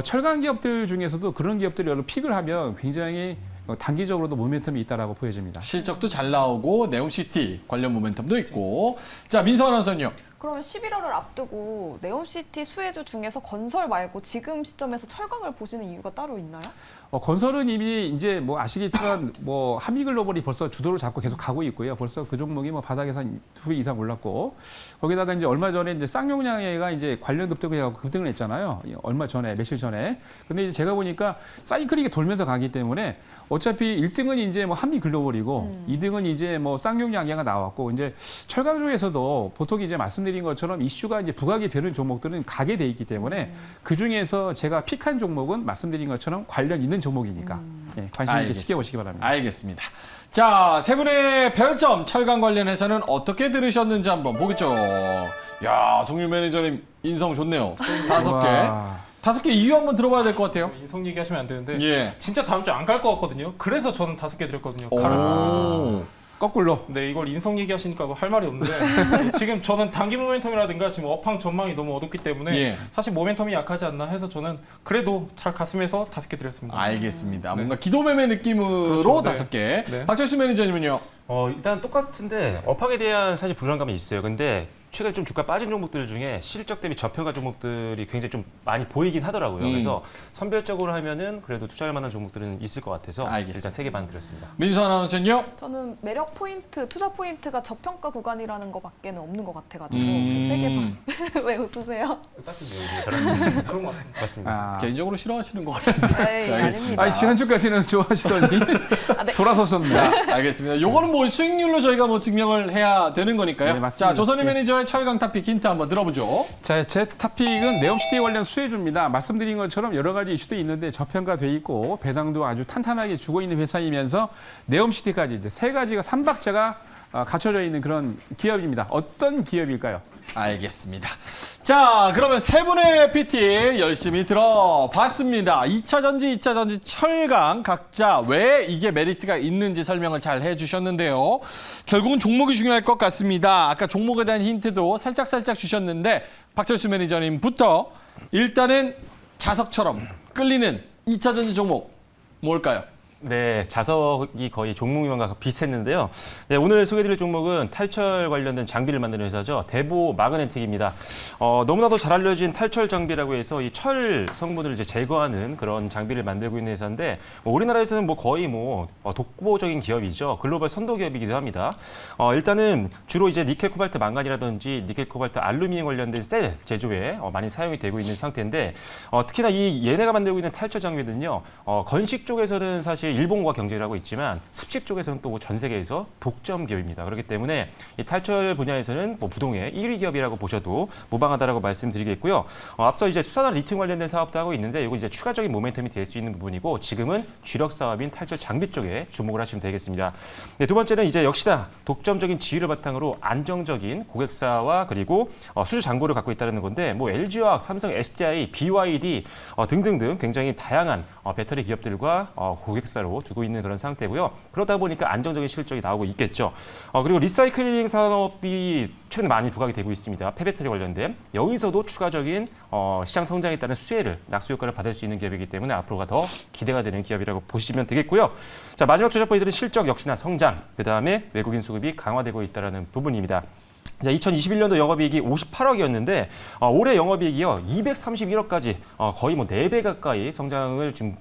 철강 기업들 중에서도 그런 기업들이 여러 픽을 하면 굉장히 단기적으로도 모멘텀이 있다라고 보여집니다. 실적도 잘 나오고 네옴시티 관련 모멘텀도 있고. 자, 민서 아나운서는요? 그러면 11월을 앞두고 네옴시티 수혜주 중에서 건설 말고 지금 시점에서 철강을 보시는 이유가 따로 있나요? 건설은 이미 이제 뭐 아시겠지만 뭐 한미글로벌이 벌써 주도를 잡고 계속 가고 있고요. 벌써 그 종목이 뭐 바닥에서 한 2배 이상 올랐고 거기다가 이제 얼마 전에 이제 쌍용량회가 이제 관련 급등을 했잖아요. 얼마 전에 며칠 전에. 근데 이제 제가 보니까 사이클이 돌면서 가기 때문에 어차피 1등은 이제 뭐 한미글로벌이고 2등은 이제 뭐 쌍용량회가 나왔고 이제 철강주에서도 보통 이제 말씀드린 것처럼 이슈가 이제 부각이 되는 종목들은 가게 돼 있기 때문에 그 중에서 제가 픽한 종목은 말씀드린 것처럼 관련 있는 종목이니까 예, 관심 있게 지켜보시기 바랍니다. 알겠습니다. 자, 세 분의 별점 철강 관련해서는 어떻게 들으셨는지 한번 보겠죠. 야, 송유 매니저님 인성 좋네요. 5개. 와. 5개 이유 한번 들어봐야 될 것 같아요. 인성 얘기하시면 안 되는데 예. 진짜 다음 주에 안 갈 것 같거든요. 그래서 저는 5개 드렸거든요. 가라고. 오. 거꾸로. 네, 이걸 인성 얘기하시니까 뭐할 말이 없는데 지금 저는 단기 모멘텀이라든가 지금 업황 전망이 너무 어둡기 때문에 예. 사실 모멘텀이 약하지 않나 해서 저는 그래도 잘 갔으면서 5개 드렸습니다. 알겠습니다. 뭔가 기도매매 느낌으로 그렇죠. 5개. 네. 박철수 매니저님은요? 일단 똑같은데 업황에 대한 사실 불안감이 있어요. 근데 최근에 좀 주가 빠진 종목들 중에 실적 대비 저평가 종목들이 굉장히 좀 많이 보이긴 하더라고요. 그래서 선별적으로 하면은 그래도 투자할 만한 종목들은 있을 것 같아서 알겠습니다. 일단 3개 반 드렸습니다. 민수 아나운서는요? 저는 매력 포인트, 투자 포인트가 저평가 구간이라는 것밖에는 없는 것 같아가지고 음. 그래서 3개 반. 왜 웃으세요? 똑같은 내용이에요. 저랑 그런 것 같습니다. 맞습니다. 아. 개인적으로 싫어하시는 것 같은데. 에이, 아닙니다. 아니, 지난주까지는 좋아하시더니 네. 돌아서셨네. 자, 알겠습니다. 요거는 뭐 수익률로 저희가 뭐 증명을 해야 되는 거니까요. 네, 맞습니다. 자, 조선희 네. 매니저의 철강 타픽 힌트 한번 들어보죠. 자, 제 탑픽은 네옴시티 관련 수혜주입니다. 말씀드린 것처럼 여러 가지 이슈도 있는데 저평가돼 있고 배당도 아주 탄탄하게 주고 있는 회사이면서 네옴시티까지 이제 3가지가 3박자가 갖춰져 있는 그런 기업입니다. 어떤 기업일까요? 알겠습니다. 자, 그러면 세 분의 PT 열심히 들어봤습니다. 2차 전지, 2차 전지 철강 각자 왜 이게 메리트가 있는지 설명을 잘 해주셨는데요. 결국은 종목이 중요할 것 같습니다. 아까 종목에 대한 힌트도 살짝 주셨는데 박철수 매니저님부터 일단은 자석처럼 끌리는 2차 전지 종목 뭘까요? 네, 자석이 거의 종목명과 비슷했는데요. 네, 오늘 소개해드릴 종목은 탈철 관련된 장비를 만드는 회사죠. 대보 마그네틱입니다. 너무나도 잘 알려진 탈철 장비라고 해서 이 철 성분을 이제 제거하는 그런 장비를 만들고 있는 회사인데 우리나라에서는 뭐 거의 독보적인 기업이죠. 글로벌 선도 기업이기도 합니다. 일단은 주로 이제 니켈, 코발트, 망간이라든지 니켈, 코발트, 알루미늄 관련된 셀 제조에 많이 사용이 되고 있는 상태인데 특히나 이 얘네가 만들고 있는 탈철 장비는요. 건식 쪽에서는 사실 역시 일본과 경쟁을 하고 있지만 습식 쪽에서는 또 전 세계에서 독점 기업입니다. 그렇기 때문에 이 탈철 분야에서는 뭐 부동의 1위 기업이라고 보셔도 무방하다라고 말씀드리겠고요. 앞서 이제 수산화 리튬 관련된 사업도 하고 있는데 이거 이제 추가적인 모멘텀이 될 수 있는 부분이고 지금은 주력 사업인 탈철 장비 쪽에 주목을 하시면 되겠습니다. 네, 두 번째는 이제 역시나 독점적인 지위를 바탕으로 안정적인 고객사와 그리고 수주 잔고를 갖고 있다는 건데 뭐 LG화학, 삼성, SDI, BYD 등등등 굉장히 다양한 배터리 기업들과 고객사로 두고 있는 그런 상태고요. 그러다 보니까 안정적인 실적이 나오고 있겠죠. 그리고 리사이클링 산업이 최근 많이 부각이 되고 있습니다. 폐배터리 관련된 여기서도 추가적인 시장 성장에 따른 수혜를 낙수 효과를 받을 수 있는 기업이기 때문에 앞으로가 더 기대가 되는 기업이라고 보시면 되겠고요. 자, 마지막 투자 포인트는 실적 역시나 성장, 그다음에 외국인 수급이 강화되고 있다는 부분입니다. 자, 2021년도 영업이익이 58억이었는데 올해 영업이익이요 231억까지 거의 뭐 4배 가까이 성장을 지금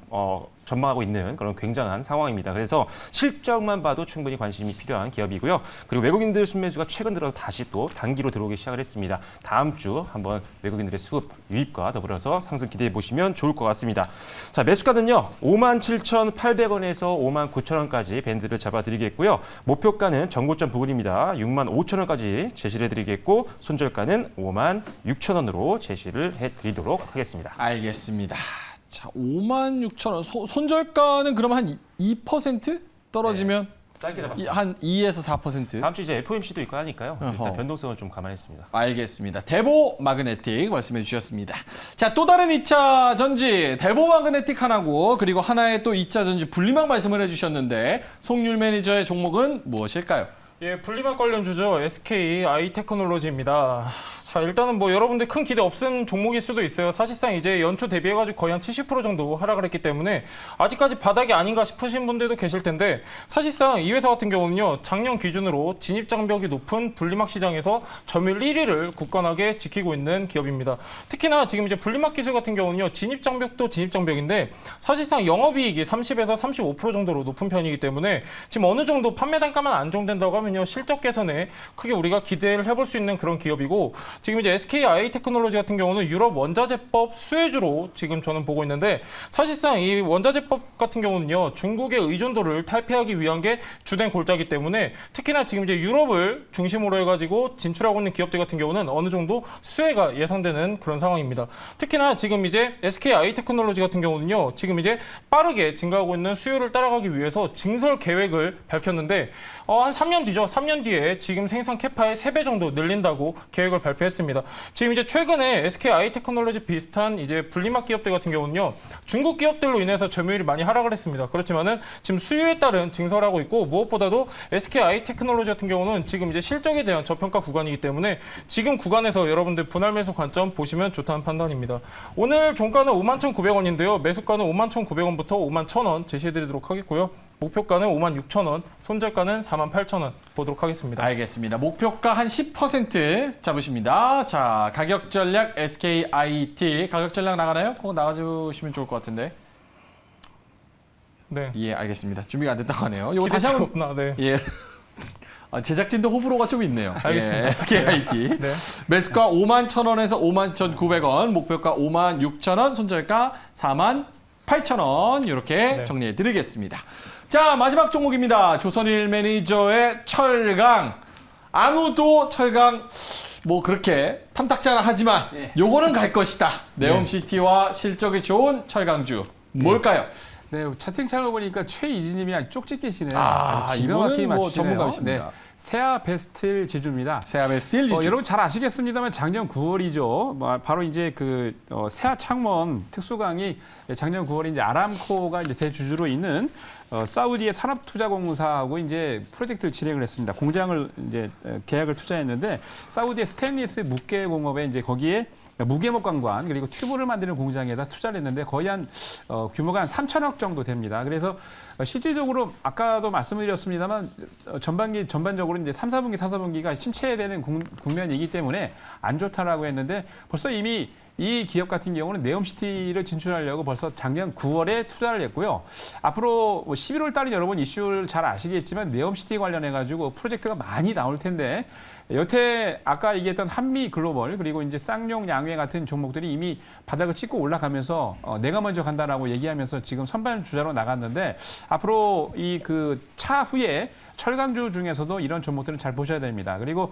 전망하고 있는 그런 굉장한 상황입니다. 그래서 실적만 봐도 충분히 관심이 필요한 기업이고요. 그리고 외국인들 순매수가 최근 들어서 다시 또 단기로 들어오기 시작을 했습니다. 다음 주 한번 외국인들의 수급 유입과 더불어서 상승 기대해 보시면 좋을 것 같습니다. 자, 매수가는요 57,800원에서 59,000원까지 밴드를 잡아드리겠고요. 목표가는 정고점 부분입니다. 65,000원까지 제시를 해드리겠고 손절가는 56,000원으로 제시를 해드리도록 하겠습니다. 알겠습니다. 자, 56,000원. 손절가는 그럼 한 2% 떨어지면 짧게 잡았습니다. 한 2에서 4%? 다음 주 이제 FOMC도 있고 하니까요. 일단 어허. 변동성을 좀 감안했습니다. 알겠습니다. 대보 마그네틱 말씀해 주셨습니다. 자, 또 다른 2차 전지 대보 마그네틱 하나고 그리고 하나의 또 2차 전지 분리막 말씀을 해주셨는데 송률 매니저의 종목은 무엇일까요? 예, 분리막 관련주죠. SK 아이테크놀로지입니다. 자, 일단은 뭐 여러분들 큰 기대 없은 종목일 수도 있어요. 사실상 이제 연초 대비해가지고 거의 한 70% 정도 하락을 했기 때문에 아직까지 바닥이 아닌가 싶으신 분들도 계실 텐데 사실상 이 회사 같은 경우는요, 작년 기준으로 진입장벽이 높은 분리막 시장에서 점유율 1위를 굳건하게 지키고 있는 기업입니다. 특히나 지금 이제 분리막 기술 같은 경우는요, 진입장벽도 진입장벽인데 사실상 영업이익이 30에서 35% 정도로 높은 편이기 때문에 지금 어느 정도 판매 단가만 안정된다고 하면요, 실적 개선에 크게 우리가 기대를 해볼 수 있는 그런 기업이고 지금 이제 SK 아이테크놀로지 같은 경우는 유럽 원자재법 수혜주로 지금 저는 보고 있는데 사실상 이 원자재법 같은 경우는요 중국의 의존도를 탈피하기 위한 게 주된 골자이기 때문에 특히나 지금 이제 유럽을 중심으로 해가지고 진출하고 있는 기업들 같은 경우는 어느 정도 수혜가 예상되는 그런 상황입니다. 특히나 지금 이제 SK 아이테크놀로지 같은 경우는요 지금 이제 빠르게 증가하고 있는 수요를 따라가기 위해서 증설 계획을 밝혔는데 한 3년 뒤죠. 3년 뒤에 지금 생산 캐파의 3배 정도 늘린다고 계획을 발표했습니다. 지금 이제 최근에 SK 아이테크놀로지 비슷한 이제 분리막 기업들 같은 경우는요 중국 기업들로 인해서 점유율이 많이 하락을 했습니다. 그렇지만은 지금 수요에 따른 증설하고 있고 무엇보다도 SK 아이테크놀로지 같은 경우는 지금 이제 실적에 대한 저평가 구간이기 때문에 지금 구간에서 여러분들 분할 매수 관점 보시면 좋다는 판단입니다. 오늘 종가는 51,900원인데요. 매수가는 51,900원부터 51,000원 제시해드리도록 하겠고요. 목표가는 56,000원, 손절가는 48,000원 보도록 하겠습니다. 알겠습니다. 목표가 한 10% 잡으십니다. 자, 가격 전략 SKIT 가격 전략 나가나요? 그거 나가주시면 좋을 것 같은데. 네. 예, 알겠습니다. 준비가 안 됐다고 하네요. 이거 다시 기대치 한번 없나? 네. 예. 제작진도 호불호가 좀 있네요. 알겠습니다. 예, SKIT. 네. 매수가 51,000원에서 51,900원, 목표가 56,000원, 손절가 48,000원 이렇게 네. 정리해 드리겠습니다. 자, 마지막 종목입니다. 조선일 매니저의 철강. 아무도 철강 뭐 그렇게 탐탁지 않아 하지만 요거는 갈 것이다. 네옴시티와 실적이 좋은 철강주. 뭘까요? 네, 채팅창을 보니까 최이진님이 아주 쪽집 계시네요. 아, 기가 이거는 막히게 뭐 맞추시네요. 전문가이십니다. 네, 세아 베스틸 지주입니다. 세아베 스틸 지주. 여러분 잘 아시겠습니다만 작년 9월이죠. 바로 이제 그 세아 창원 특수강이 작년 9월에 이제 아람코가 이제 대주주로 있는 사우디의 산업투자공사하고 이제 프로젝트를 진행을 했습니다. 공장을 이제 계약을 투자했는데 사우디의 스테인리스 무게공업에 이제 거기에 무게목 관관 그리고 튜브를 만드는 공장에다 투자를 했는데 거의 한 규모가 한 3천억 정도 됩니다. 그래서 실질적으로 아까도 말씀드렸습니다만 전반적으로 이제 3, 4분기, 4, 4분기가 침체되는 국면이기 때문에 안 좋다라고 했는데 벌써 이미 이 기업 같은 경우는 네옴시티를 진출하려고 벌써 작년 9월에 투자를 했고요. 앞으로 11월 달에 여러분 이슈를 잘 아시겠지만 네옴시티 관련해 가지고 프로젝트가 많이 나올 텐데 여태 아까 얘기했던 한미 글로벌 그리고 이제 쌍용 양회 같은 종목들이 이미 바닥을 찍고 올라가면서 내가 먼저 간다라고 얘기하면서 지금 선발 주자로 나갔는데 앞으로 이 그 차후에 철강주 중에서도 이런 종목들은 잘 보셔야 됩니다. 그리고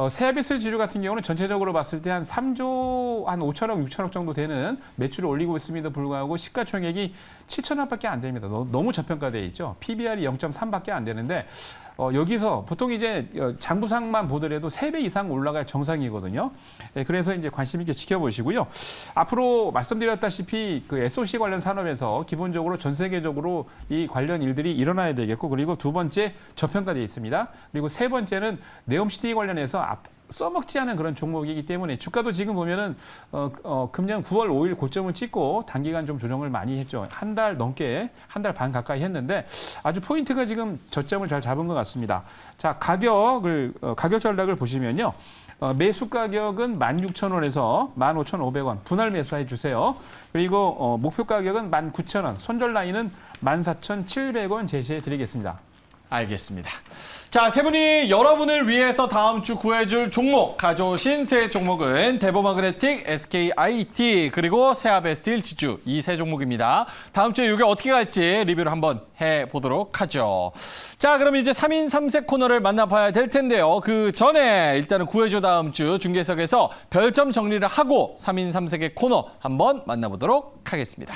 세아비스 지주 같은 경우는 전체적으로 봤을 때 한 3조 한 5천억, 6천억 정도 되는 매출을 올리고 있음에도 불구하고 시가총액이 7천억밖에 안 됩니다. 너무 저평가되어 있죠. PBR이 0.3밖에 안 되는데 여기서 보통 이제 장부상만 보더라도 3배 이상 올라가야 정상이거든요. 네, 그래서 이제 관심 있게 지켜보시고요. 앞으로 말씀드렸다시피 그 SOC 관련 산업에서 기본적으로 전 세계적으로 이 관련 일들이 일어나야 되겠고 그리고 두 번째 저평가되어 있습니다. 그리고 세 번째는 네옴시티 관련해서 써먹지 않은 그런 종목이기 때문에 주가도 지금 보면은 금년 9월 5일 고점을 찍고 단기간 좀 조정을 많이 했죠. 한 달 넘게 한 달 반 가까이 했는데 아주 포인트가 지금 저점을 잘 잡은 것 같습니다. 자, 가격 전략을 보시면요. 매수 가격은 16,000원에서 15,500원 분할 매수해 주세요. 그리고 목표 가격은 19,000원, 손절 라인은 14,700원 제시해 드리겠습니다. 알겠습니다. 자, 세 분이 여러분을 위해서 다음 주 구해줄 종목 가져오신 세 종목은 대보마그네틱, SKIT 그리고 세아베스틸 지주 이 세 종목입니다. 다음 주에 이게 어떻게 갈지 리뷰를 한번 해보도록 하죠. 자, 그럼 이제 3인 3색 코너를 만나봐야 될 텐데요. 그 전에 일단은 구해줘 다음 주 중계석에서 별점 정리를 하고 3인 3색의 코너 한번 만나보도록 하겠습니다.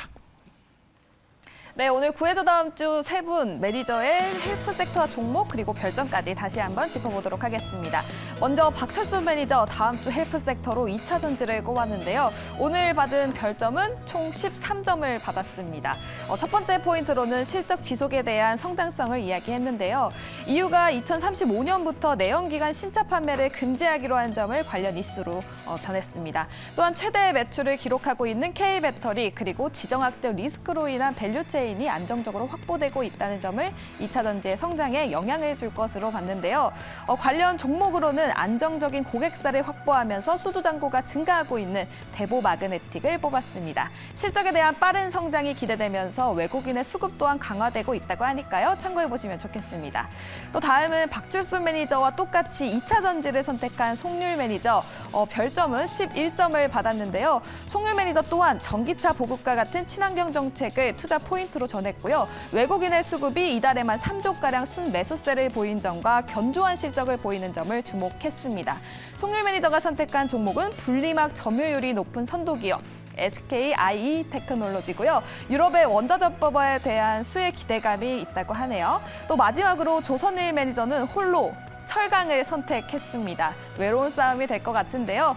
네, 오늘 구해줘 다음 주 세 분 매니저의 헬프 섹터 종목 그리고 별점까지 다시 한번 짚어보도록 하겠습니다. 먼저 박철수 매니저 다음 주 헬프 섹터로 2차 전지를 꼽았는데요. 오늘 받은 별점은 총 13점을 받았습니다. 첫 번째 포인트로는 실적 지속에 대한 성장성을 이야기했는데요. 이유가 2035년부터 내연기관 신차 판매를 금지하기로 한 점을 관련 이슈로 전했습니다. 또한 최대 매출을 기록하고 있는 K배터리 그리고 지정학적 리스크로 인한 밸류체인이 안정적으로 확보되고 있다는 점을 2차 전지의 성장에 영향을 줄 것으로 봤는데요. 관련 종목으로는 안정적인 고객사를 확보하면서 수주 잔고가 증가하고 있는 대보마그네틱을 뽑았습니다. 실적에 대한 빠른 성장이 기대되면서 외국인의 수급 또한 강화되고 있다고 하니까요. 참고해 보시면 좋겠습니다. 또 다음은 박출수 매니저와 똑같이 2차 전지를 선택한 송률 매니저 별점은 11점을 받았는데요. 송률 매니저 또한 전기차 보급과 같은 친환경 정책을 투자 포인트로 전했고요. 외국인의 수급이 이달에만 3조가량 순매수세를 보인 점과 견조한 실적을 보이는 점을 주목했습니다. 송률 매니저가 선택한 종목은 분리막 점유율이 높은 선도기업 SKIE 테크놀로지고요. 유럽의 원자전법에 대한 수혜 기대감이 있다고 하네요. 또 마지막으로 조선일 매니저는 홀로 철강을 선택했습니다. 외로운 싸움이 될 것 같은데요.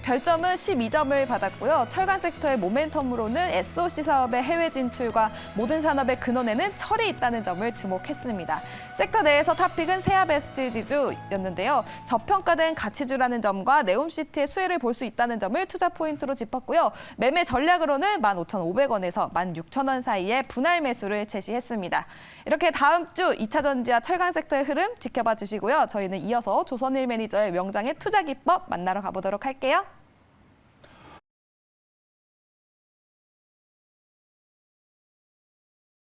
별점은 12점을 받았고요. 철강 섹터의 모멘텀으로는 SOC 사업의 해외 진출과 모든 산업의 근원에는 철이 있다는 점을 주목했습니다. 섹터 내에서 탑픽은 세아베스트 지주였는데요. 저평가된 가치주라는 점과 네옴시티의 수혜를 볼 수 있다는 점을 투자 포인트로 짚었고요. 매매 전략으로는 15,500원에서 16,000원 사이에 분할 매수를 제시했습니다. 이렇게 다음 주 2차 전지와 철강 섹터의 흐름 지켜봐 주시고요. 저희는 이어서 조선일 매니저의 명장의 투자 기법 만나러 가보도록 할게요.